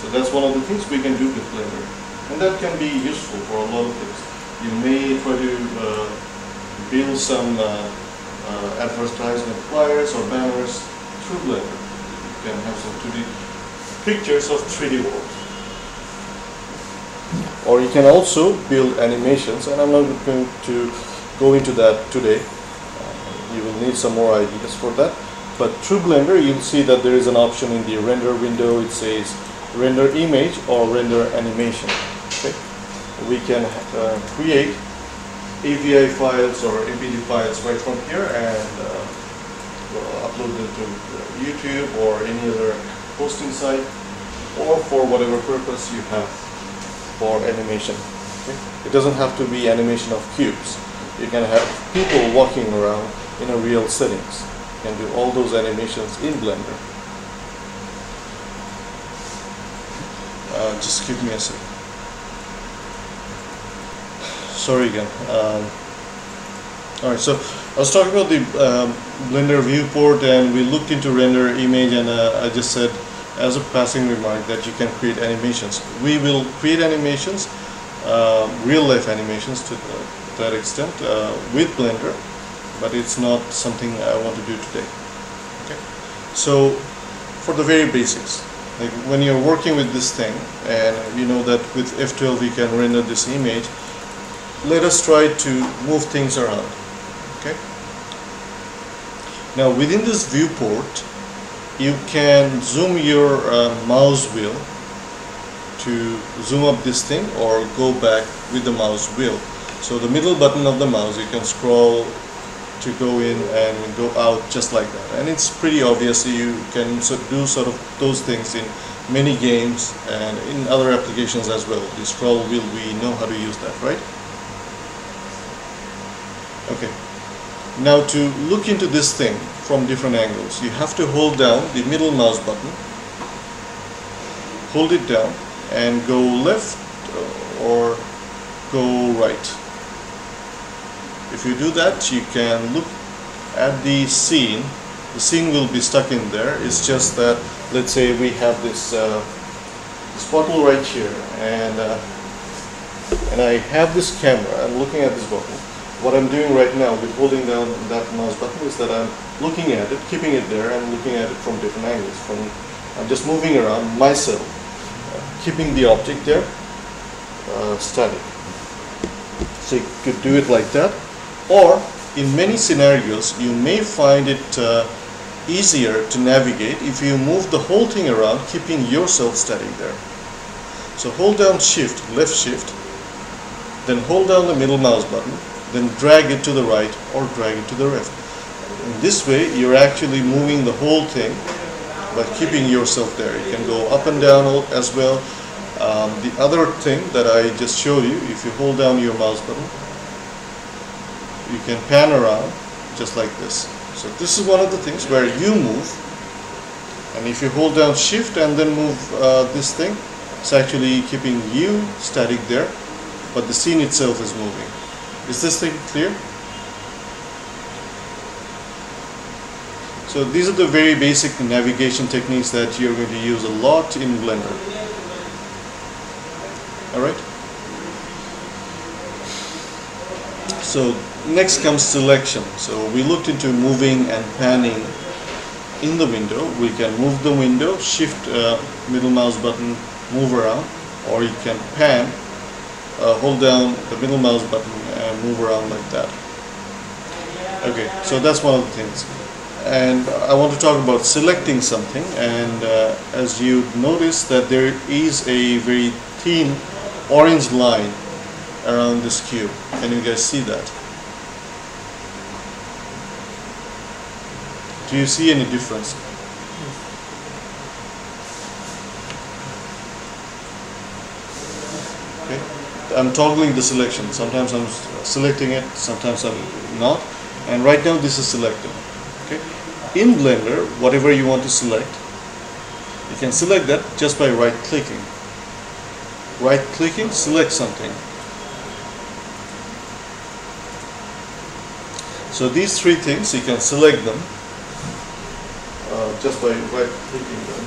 So that's one of the things we can do with Blender, and that can be useful for a lot of things. You may try to build some advertisement flyers or banners through Blender. You can have some 2D pictures of 3D worlds. Or you can also build animations, and I'm not going to go into that today. You will need some more ideas for that. But through Blender, you'll see that there is an option in the render window. It says render image or render animation. Okay? We can create AVI files or MPG files right from here and upload them to YouTube or any other hosting site, or for whatever purpose you have for animation. Okay? It doesn't have to be animation of cubes. You can have people walking around in a real settings. You can do all those animations in Blender. Just give me a second. Sorry again. Alright, so I was talking about the Blender viewport, and we looked into render image, and I just said as a passing remark that you can create animations. We will create animations, real life animations to that extent with Blender, but it's not something I want to do today. Okay, so for the very basics, like when you're working with this thing, and you know that with F12 you can render this image, let us try to move things around. Okay. Now within this viewport, you can zoom your mouse wheel to zoom up this thing, or go back with the mouse wheel. So the middle button of the mouse, you can scroll to go in and go out just like that. And it's pretty obvious you can do sort of those things in many games and in other applications as well. The scroll wheel, we know how to use that, right? Okay. Now to look into this thing from different angles, you have to hold down the middle mouse button, hold it down, and go left or go right. If you do that, you can look at the scene. The scene will be stuck in there. It's just that, let's say we have this bottle right here, and I have this camera. I'm looking at this bottle. What I'm doing right now with holding down that mouse button is that I'm looking at it, keeping it there, and looking at it from different angles. I'm just moving around myself, keeping the object there, static. So you could do it like that. Or in many scenarios, you may find it easier to navigate if you move the whole thing around, keeping yourself static there. So hold down Shift, left Shift, then hold down the middle mouse button, then drag it to the right or drag it to the left. In this way, you're actually moving the whole thing, but keeping yourself there. You can go up and down as well. The other thing that I just showed you, if you hold down your mouse button, you can pan around just like this. So this is one of the things where you move, and if you hold down Shift and then move this thing, it's actually keeping you static there, but the scene itself is moving. Is this thing clear? So these are the very basic navigation techniques that you're going to use a lot in Blender. Alright? So next comes selection. So we looked into moving and panning in the window. We can move the window, shift middle mouse button, move around, or you can pan, hold down the middle mouse button and move around like that. Okay, so that's one of the things. And I want to talk about selecting something, and as you notice that there is a very thin orange line around this cube. Can you guys see that? Do you see any difference? Okay. I'm toggling the selection. Sometimes I'm selecting it, sometimes I'm not. And right now this is selected. Okay. In Blender, whatever you want to select, you can select that just by right clicking. Right clicking, select something. So these three things, you can select them just by right clicking them.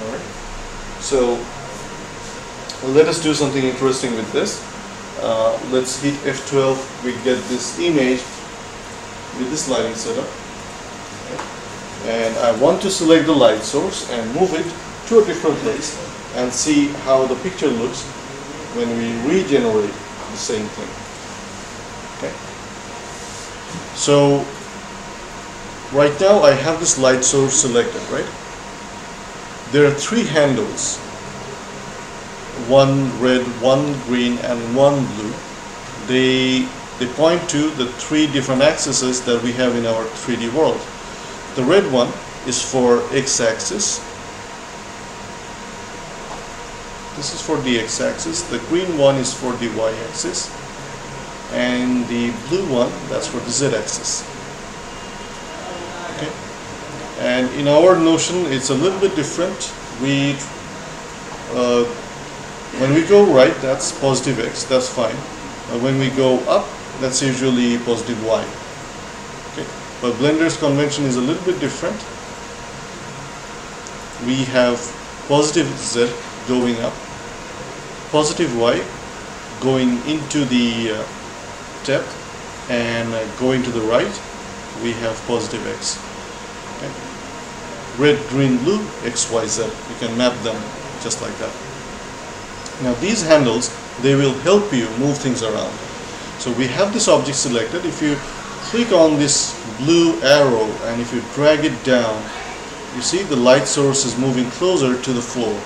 Alright. So let us do something interesting with this. Let's hit F12, we get this image with this lighting setup. Okay. And I want to select the light source and move it to a different place and see how the picture looks when we regenerate the same thing. Okay. So right now I have this light source selected, right? There are three handles, one red, one green, and one blue. They point to the three different axes that we have in our 3D world. The red one is for x-axis. This is for the x-axis. The green one is for the y-axis. And the blue one, that's for the z-axis. Okay. And in our notion, it's a little bit different. When we go right, that's positive x, that's fine. When we go up, that's usually positive y. Okay. But Blender's convention is a little bit different. We have positive z going up, positive y going into the depth, and going to the right, we have positive x. Okay. Red, green, blue, x, y, z. You can map them just like that. Now these handles, they will help you move things around. So we have this object selected. If you click on this blue arrow and if you drag it down, you see the light source is moving closer to the floor.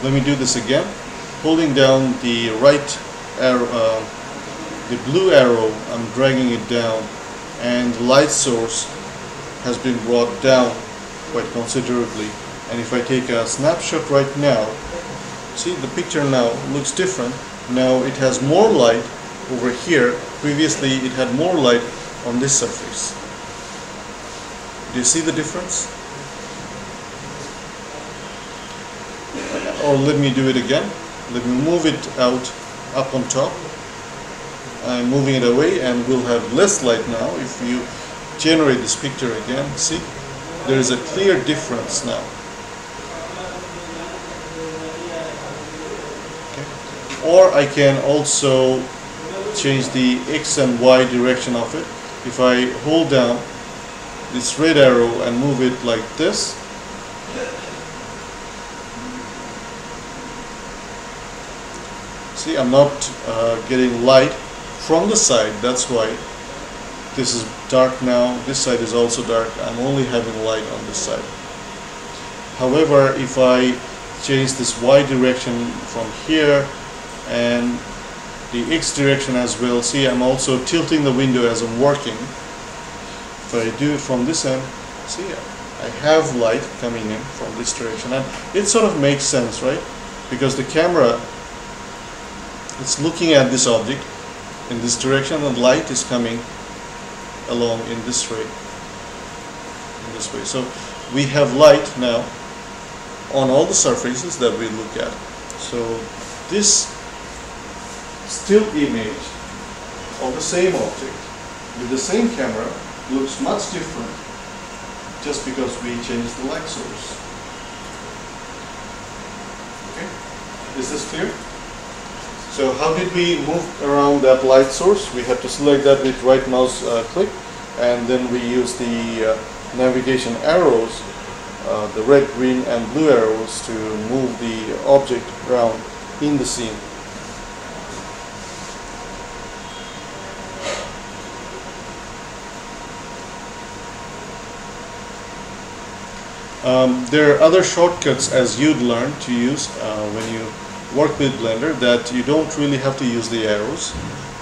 Let me do this again. Holding down the right arrow, the blue arrow, I'm dragging it down, and the light source has been brought down quite considerably. And if I take a snapshot right now, see the picture now looks different. Now it has more light over here. Previously it had more light on this surface. Do you see the difference? Or let me do it again. Let me move it out up on top. I'm moving it away and we'll have less light now. If you generate this picture again, see, there is a clear difference now. Okay. Or I can also change the X and Y direction of it. If I hold down this red arrow and move it like this, see, I'm not getting light from the side. That's why this is dark now. This side is also dark. I'm only having light on this side. However, if I change this Y direction from here and the X direction as well, see, I'm also tilting the window as I'm working. If I do it from this end, see, I have light coming in from this direction, and it sort of makes sense, right? Because the camera, it's looking at this object in this direction, and light is coming along in this way. So we have light now on all the surfaces that we look at. So this still image of the same object with the same camera looks much different just because we changed the light source. Okay, is this clear? So how did we move around that light source? We had to select that with right mouse click, and then we use the navigation arrows, the red, green and blue arrows to move the object around in the scene. There are other shortcuts as you'd learn to use when you work with Blender that you don't really have to use the arrows.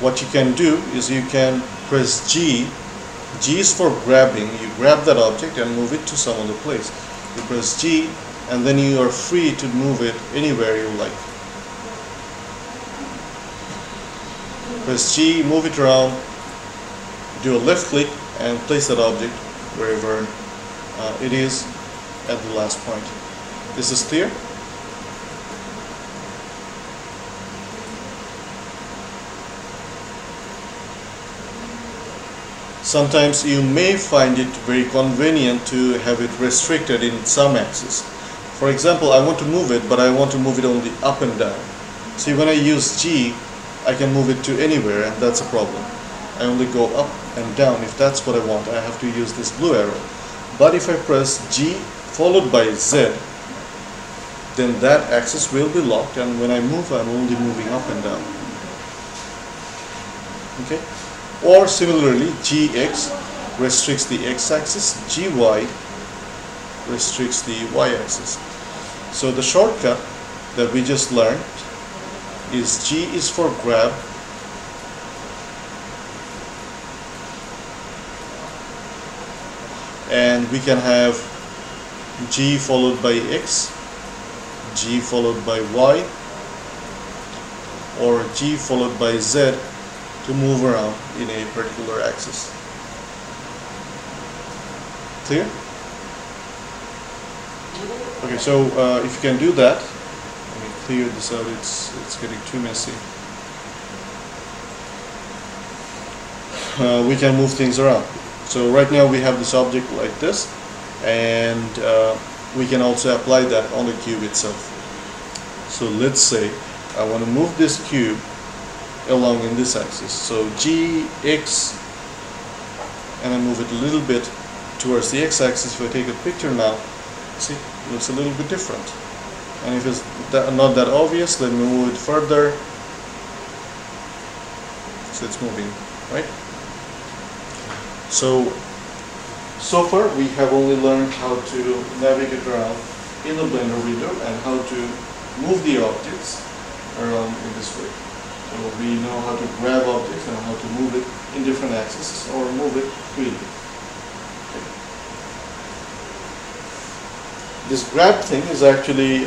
What you can do is you can press G. G is for grabbing. You grab that object and move it to some other place. You press G and then you are free to move it anywhere you like. Press G, move it around, do a left click and place that object wherever it is at the last point. This is clear? Sometimes you may find it very convenient to have it restricted in some axis. For example, I want to move it, but I want to move it only up and down. See, when I use G, I can move it to anywhere, and that's a problem. I only go up and down. If that's what I want, I have to use this blue arrow. But if I press G followed by Z, then that axis will be locked, and when I move, I'm only moving up and down. Okay? Or similarly, GX restricts the x-axis, GY restricts the y-axis. So the shortcut that we just learned is G is for grab, and we can have G followed by X, G followed by Y, or G followed by Z to move around in a particular axis. Clear? Okay, so if you can do that, let me clear this out, it's getting too messy. We can move things around. So right now we have this object like this, and we can also apply that on the cube itself. So let's say I want to move this cube along in this axis. So G, X, and I move it a little bit towards the x-axis. If I take a picture now, see, it looks a little bit different. And if it's not that obvious, let me move it further. So it's moving, right? So far we have only learned how to navigate around in the Blender window and how to move the objects around in this way. So we know how to grab objects and how to move it in different axes or move it freely. Okay. This grab thing is actually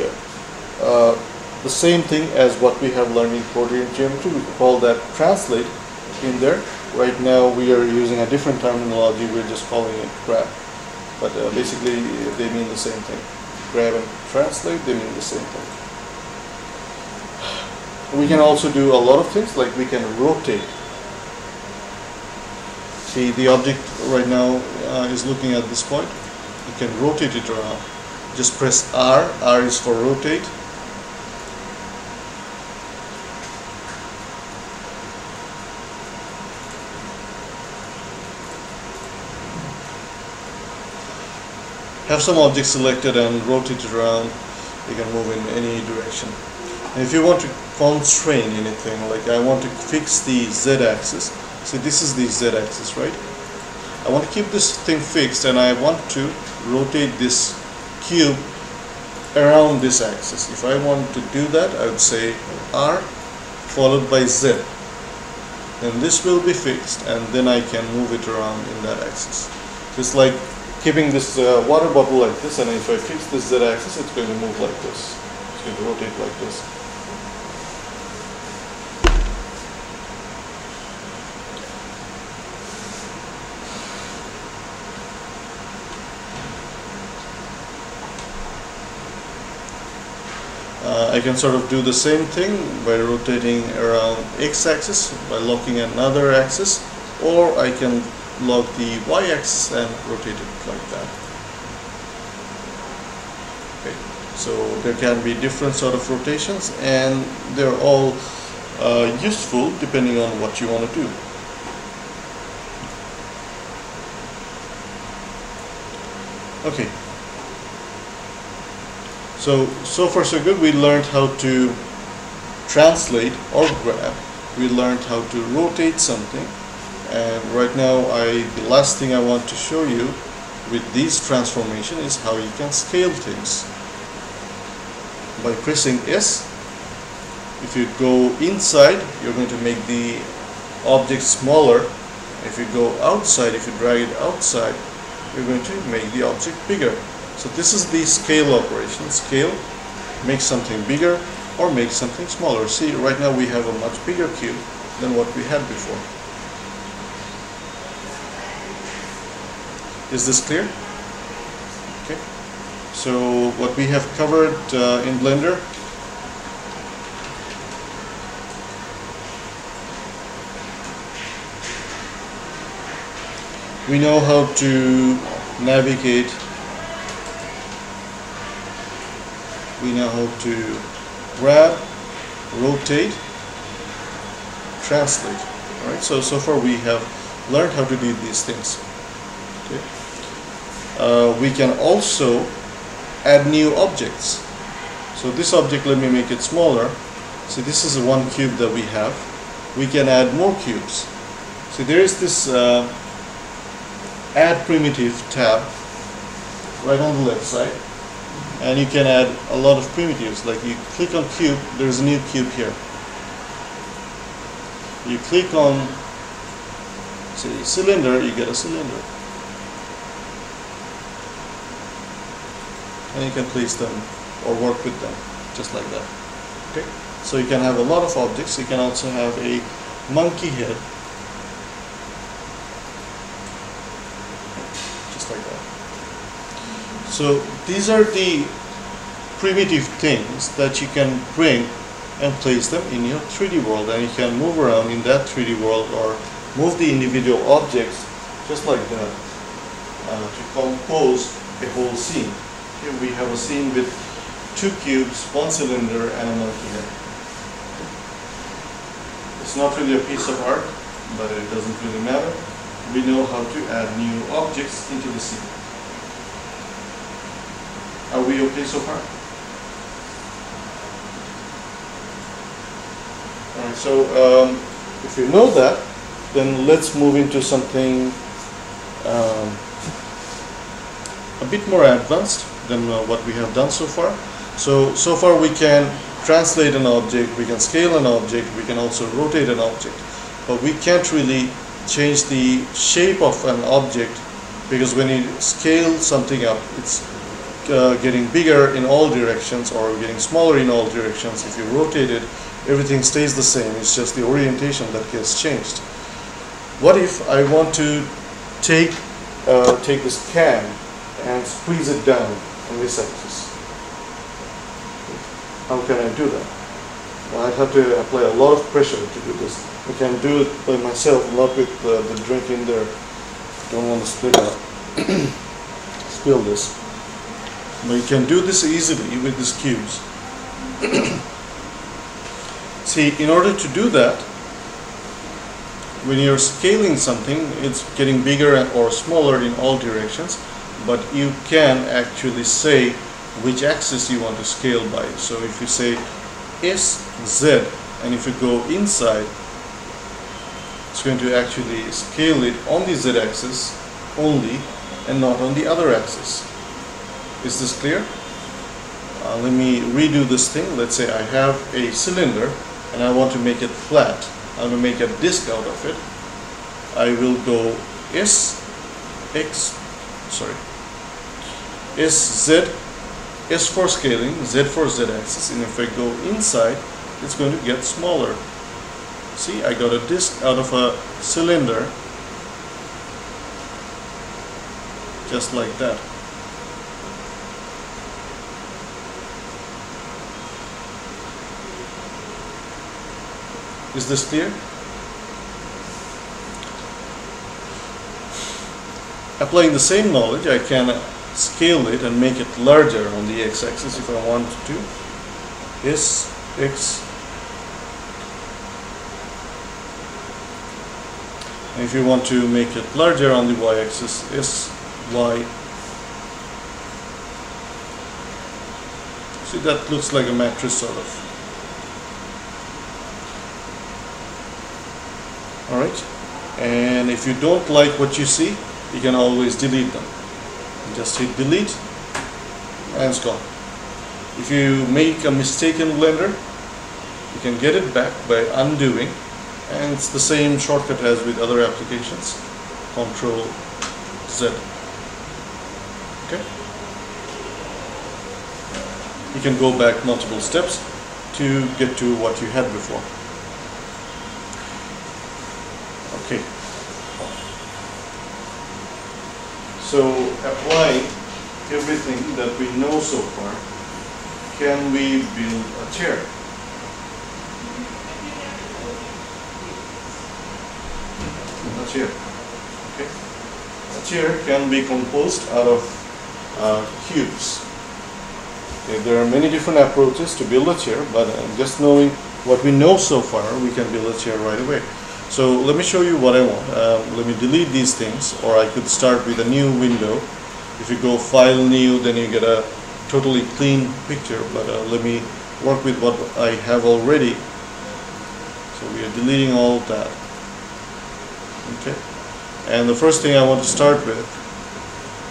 the same thing as what we have learned in coordinate geometry. We call that translate in there. Right now we are using a different terminology. We're just calling it grab. But basically they mean the same thing. Grab and translate, they mean the same thing. We can also do a lot of things, like we can rotate. See, the object right now is looking at this point. You can rotate it around. Just press R. R is for rotate. Have some object selected and rotate it around. You can move in any direction. And if you want to constrain anything, like I want to fix the z-axis. So this is the z-axis, right? I want to keep this thing fixed, and I want to rotate this cube around this axis. If I want to do that, I would say R followed by Z. Then this will be fixed, and then I can move it around in that axis. Just like keeping this water bottle like this, and if I fix this z-axis, it's going to move like this. It's going to rotate like this. I can sort of do the same thing by rotating around x-axis by locking another axis, or I can lock the y-axis and rotate it like that. Okay. So there can be different sort of rotations, and they're all useful depending on what you want to do. Okay. So far so good. We learned how to translate or grab. We learned how to rotate something. And right now, the last thing I want to show you with this transformation is how you can scale things. By pressing S, if you go inside, you're going to make the object smaller. If you go outside, if you drag it outside, you're going to make the object bigger. So this is the scale operation. Scale, make something bigger or make something smaller. See, right now we have a much bigger cube than what we had before. Is this clear? Okay. So what we have covered in Blender, we know how to navigate, we know how to grab, rotate, translate. All right. So far we have learned how to do these things. Okay. We can also add new objects. So this object, let me make it smaller. So this is one cube that we have. We can add more cubes. So there is this add primitive tab right on the left side, and you can add a lot of primitives. Like you click on cube, there's a new cube here. You click on, say, cylinder, you get a cylinder. And you can place them or work with them just like that. Okay. So you can have a lot of objects. You can also have a monkey head, just like that. So these are the primitive things that you can bring and place them in your 3D world, and you can move around in that 3D world or move the individual objects just like that to compose a whole scene. Here we have a scene with 2 cubes, 1 cylinder, and a monkey head. It's not really a piece of art, but it doesn't really matter. We know how to add new objects into the scene. Are we okay so far? Alright, so if you know that, then let's move into something a bit more advanced than what we have done so far. So far we can translate an object, we can scale an object, we can also rotate an object, but we can't really change the shape of an object, because when you scale something up, it's getting bigger in all directions or getting smaller in all directions. If you rotate it, everything stays the same. It's just the orientation that gets changed. What if I want to take this can and squeeze it down on this axis? How can I do that? Well, I'd have to apply a lot of pressure to do this. I can do it by myself, not with the drink in there. Don't want to spill this. But you can do this easily with these cubes. See, in order to do that, when you're scaling something, it's getting bigger or smaller in all directions, but you can actually say which axis you want to scale by. So if you say S, Z, and if you go inside, it's going to actually scale it on the Z axis only and not on the other axis. Is this clear? Let me redo this thing. Let's say I have a cylinder and I want to make it flat. I want to make a disc out of it. I will go S, Z, S for scaling, Z for Z axis, and if I go inside, it's going to get smaller. See, I got a disc out of a cylinder, just like that. Is this clear? Applying the same knowledge, I can scale it and make it larger on the x-axis if I want to. Is x. And if you want to make it larger on the y-axis, is y. See, that looks like a matrix sort of. Alright, and if you don't like what you see, you can always delete them. Just hit delete and it's gone. If you make a mistake in Blender, you can get it back by undoing, and it's the same shortcut as with other applications. Control Z. Okay. You can go back multiple steps to get to what you had before. Okay. So applying everything that we know so far, can we build a chair? A chair. Okay. A chair can be composed out of cubes. Okay, there are many different approaches to build a chair, but just knowing what we know so far, we can build a chair right away. So let me show you what I want. Let me delete these things, or I could start with a new window. If you go File, New, then you get a totally clean picture, but let me work with what I have already. So we are deleting all of that. Okay. And the first thing I want to start with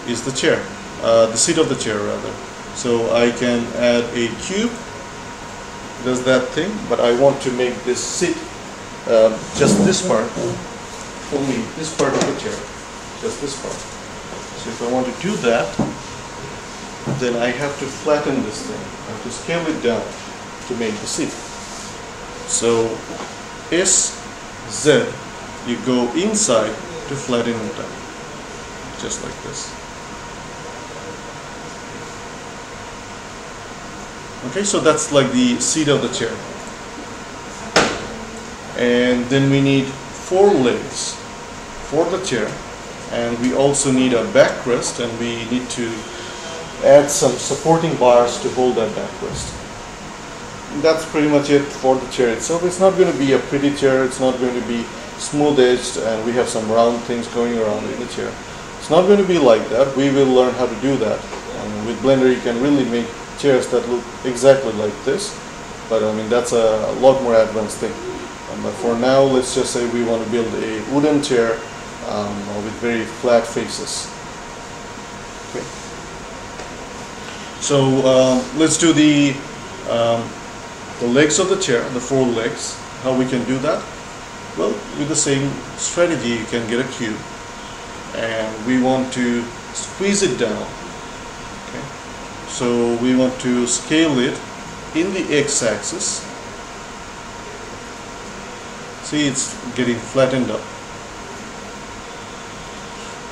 is the chair, the seat of the chair rather. So I can add a cube, does that thing, but I want to make this seat just this part, only this part of the chair, just this part. So if I want to do that, then I have to flatten this thing. I have to scale it down to make the seat. So S, Z, you go inside to flatten it down, just like this. Okay, so that's like the seat of the chair. And then we need 4 legs for the chair, and we also need a backrest, and we need to add some supporting bars to hold that backrest. That's pretty much it for the chair itself. It's not going to be a pretty chair, it's not going to be smooth edged, and we have some round things going around in the chair. It's not going to be like that. We will learn how to do that, and with Blender you can really make chairs that look exactly like this, but I mean that's a lot more advanced thing. But for now, let's just say we want to build a wooden chair with very flat faces. Okay. So let's do the legs of the chair, the 4 legs. How we can do that? Well, with the same strategy, you can get a cube, and we want to squeeze it down. Okay. So we want to scale it in the x-axis. See, it's getting flattened up.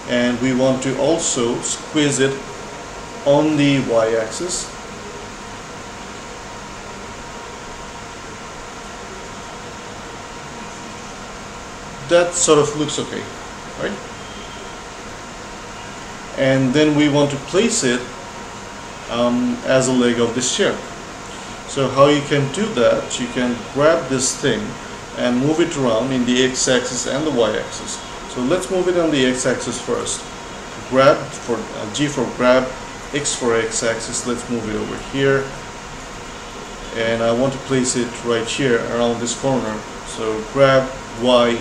And we want to also squeeze it on the y-axis. That sort of looks okay, right? And then we want to place it as a leg of this chair. So how you can do that, you can grab this thing and move it around in the x-axis and the y-axis. So let's move it on the x-axis first. Grab for G for grab, X for x-axis. Let's move it over here, and I want to place it right here around this corner. So grab Y,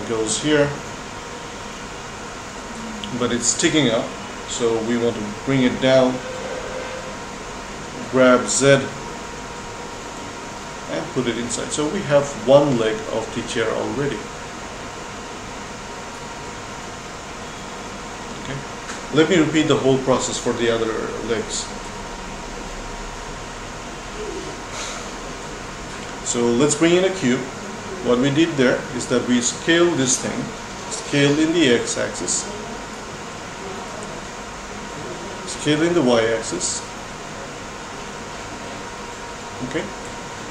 it goes here, but it's sticking up, so we want to bring it down. Grab Z and put it inside. So we have 1 leg of the chair already. Okay. Let me repeat the whole process for the other legs. So let's bring in a cube. What we did there is that we scaled this thing, scaled in the x-axis, scaled in the y-axis. Okay.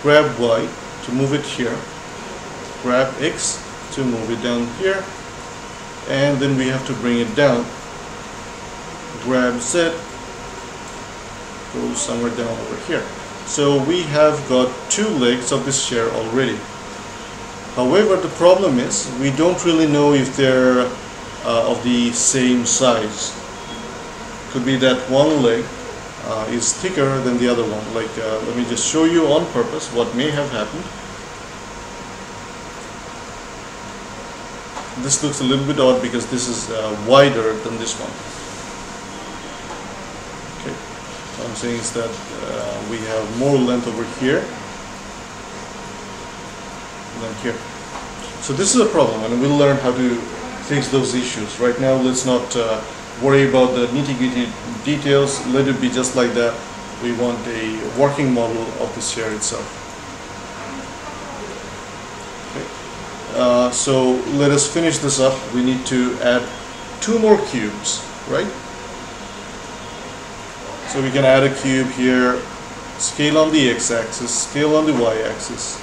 Grab Y, to move it here, grab X to move it down here, and then we have to bring it down, grab Z, go somewhere down over here. So we have got two legs of this chair already. However, the problem is we don't really know if they're of the same size. Could be that one leg is thicker than the other one. Like, let me just show you on purpose what may have happened. This looks a little bit odd because this is wider than this one. Okay, what I'm saying is that we have more length over here than here. So this is a problem, and we'll learn how to fix those issues. Right now, let's not worry about the nitty-gritty details. Let it be just like that. We want a working model of this chair itself. Okay. So let us finish this up. We need to add 2 more cubes, right? So we can add a cube here, scale on the x-axis, scale on the y-axis.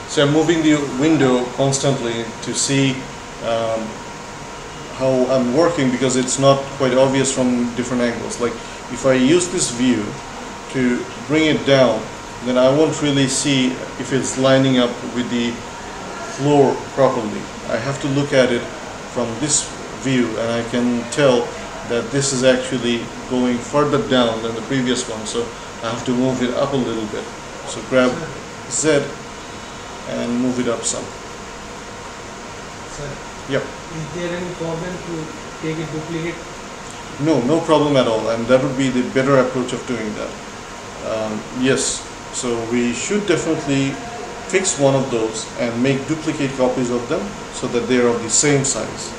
So I'm moving the window constantly to see how I'm working, because it's not quite obvious from different angles. Like if I use this view to bring it down, then I won't really see if it's lining up with the floor properly. I have to look at it from this view, and I can tell that this is actually going further down than the previous one, so I have to move it up a little bit. So grab Z and move it up some. Sir, Yep. is there any problem to take a duplicate? No problem at all, and that would be the better approach of doing that. Yes, so we should definitely fix one of those and make duplicate copies of them so that they are of the same size.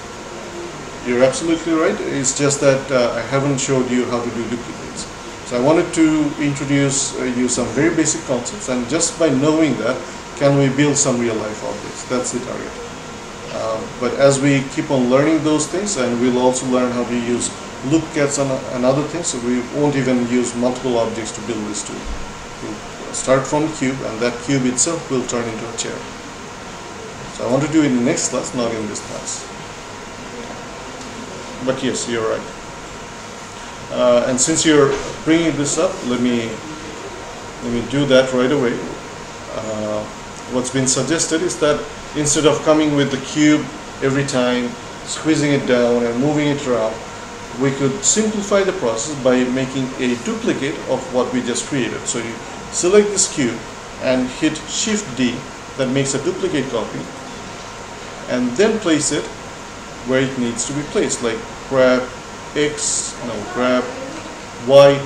You're absolutely right. It's just that I haven't showed you how to do duplicates. So I wanted to introduce you some very basic concepts, and just by knowing that, can we build some real life objects? That's the target. But as we keep on learning those things, and we'll also learn how to use loop cats and other things, so we won't even use multiple objects to build this tool. We'll start from the cube, and that cube itself will turn into a chair. So I want to do it in the next class, not in this class. But yes, you're right. And since you're bringing this up, let me do that right away. What's been suggested is that instead of coming with the cube every time, squeezing it down and moving it around, we could simplify the process by making a duplicate of what we just created. So you select this cube and hit Shift D, that makes a duplicate copy, and then place it where it needs to be placed, like grab grab Y,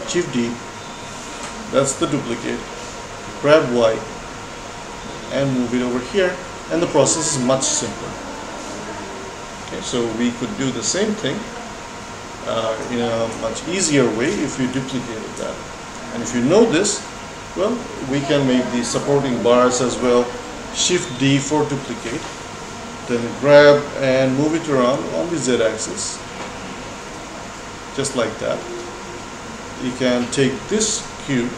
Shift D, that's the duplicate, grab Y and move it over here, and the process is much simpler. Okay, so we could do the same thing in a much easier way if we duplicated that. And if you know this, well, we can make the supporting bars as well. Shift D for duplicate, then grab and move it around on the Z-axis, just like that. You can take this cube,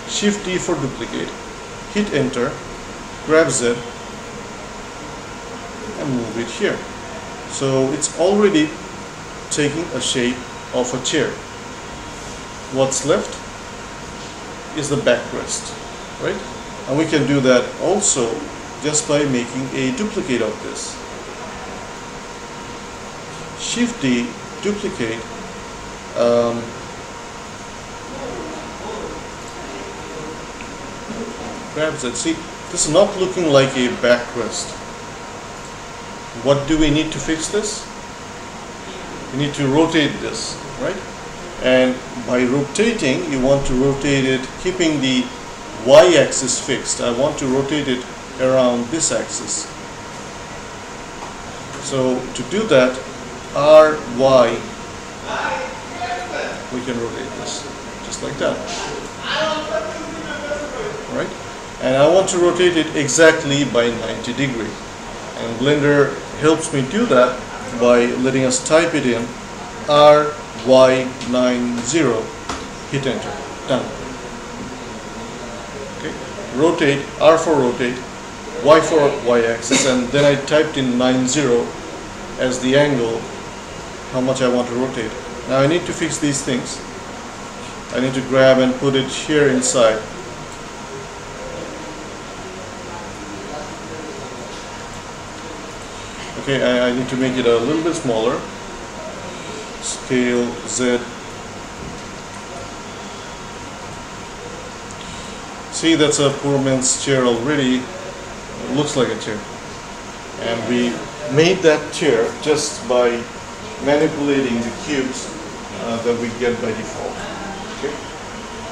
Shift D for duplicate, hit enter, grab Z and move it here. So it's already taking a shape of a chair. What's left is the backrest, right? And we can do that also just by making a duplicate of this. Shift D, duplicate, grab Z. See, this is not looking like a backrest. What do we need to fix this? We need to rotate this, right? And by rotating, you want to rotate it, keeping the Y-axis fixed. I want to rotate it around this axis. So to do that, R, Y, we can rotate this just like that. Alright? And I want to rotate it exactly by 90 degree. And Blender helps me do that by letting us type it in RY90. Hit enter. Done. Okay. Rotate, R for rotate, Y for Y axis, and then I typed in 90 as the angle, how much I want to rotate. Now I need to fix these things. I need to grab and put it here inside. Okay, I need to make it a little bit smaller. Scale Z. See, that's a poor man's chair already. It looks like a chair. And we made that chair just by manipulating the cubes that we get by default. Okay?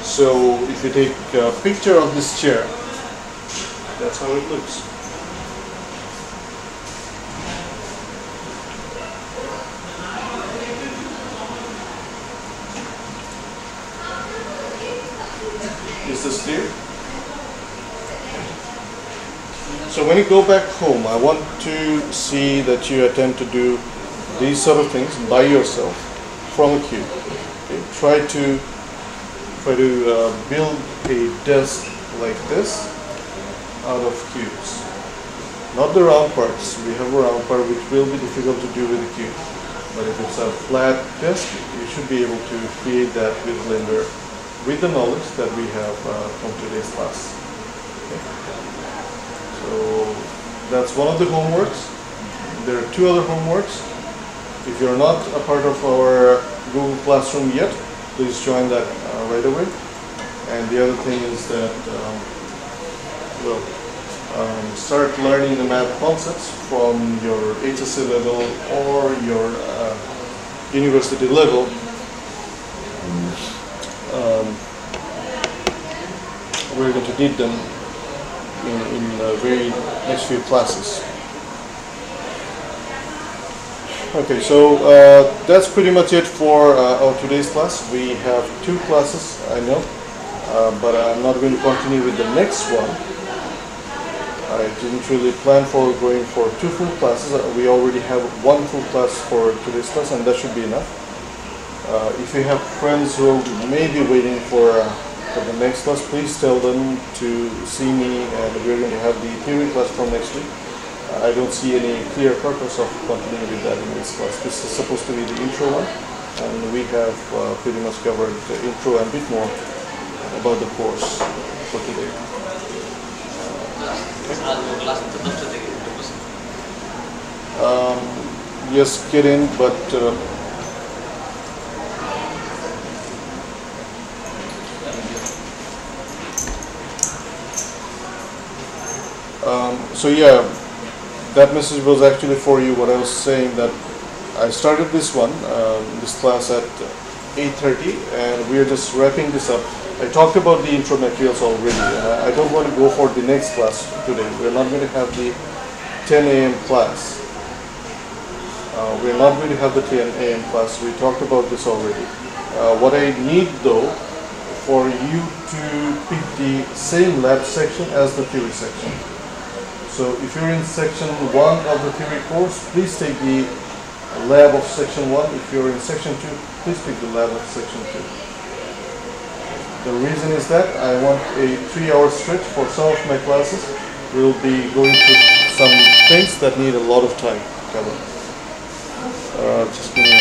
So if you take a picture of this chair, that's how it looks. Is this clear? So when you go back home, I want to see that you attempt to do these sort of things by yourself from a cube. Okay. Try to build a desk like this out of cubes. Not the round parts. We have a round part which will be difficult to do with a cube. But if it's a flat desk, you should be able to create that with Blender with the knowledge that we have from today's class. Okay. So that's one of the homeworks. There are two other homeworks. If you're not a part of our Google Classroom yet, please join that right away. And the other thing is that start learning the math concepts from your HSC level or your university level. We're going to need them in the very next few classes. Okay, so that's pretty much it for our today's class. We have two classes, I know, but I'm not going to continue with the next one. I didn't really plan for going for two full classes. We already have one full class for today's class, and that should be enough. If you have friends who may be waiting for the next class, please tell them to see me, and we're going to have the theory class from next week. I don't see any clear purpose of continuing with that in this class. This is supposed to be the intro one, and we have pretty much covered the intro and a bit more about the course for today. Yes, get in, but so yeah, that message was actually for you. What I was saying, that I started this class at 8:30, and we are just wrapping this up. I talked about the intro materials already. I don't want to go for the next class today. We're not going to have the 10 a.m. class. We're not going to have the 10 a.m. class. We talked about this already. What I need though, for you to pick the same lab section as the theory section. So if you're in section 1 of the theory course, please take the lab of section 1. If you're in section 2, please pick the lab of section 2. The reason is that I want a 3-hour stretch for some of my classes. We'll be going through some things that need a lot of time to cover. Just give me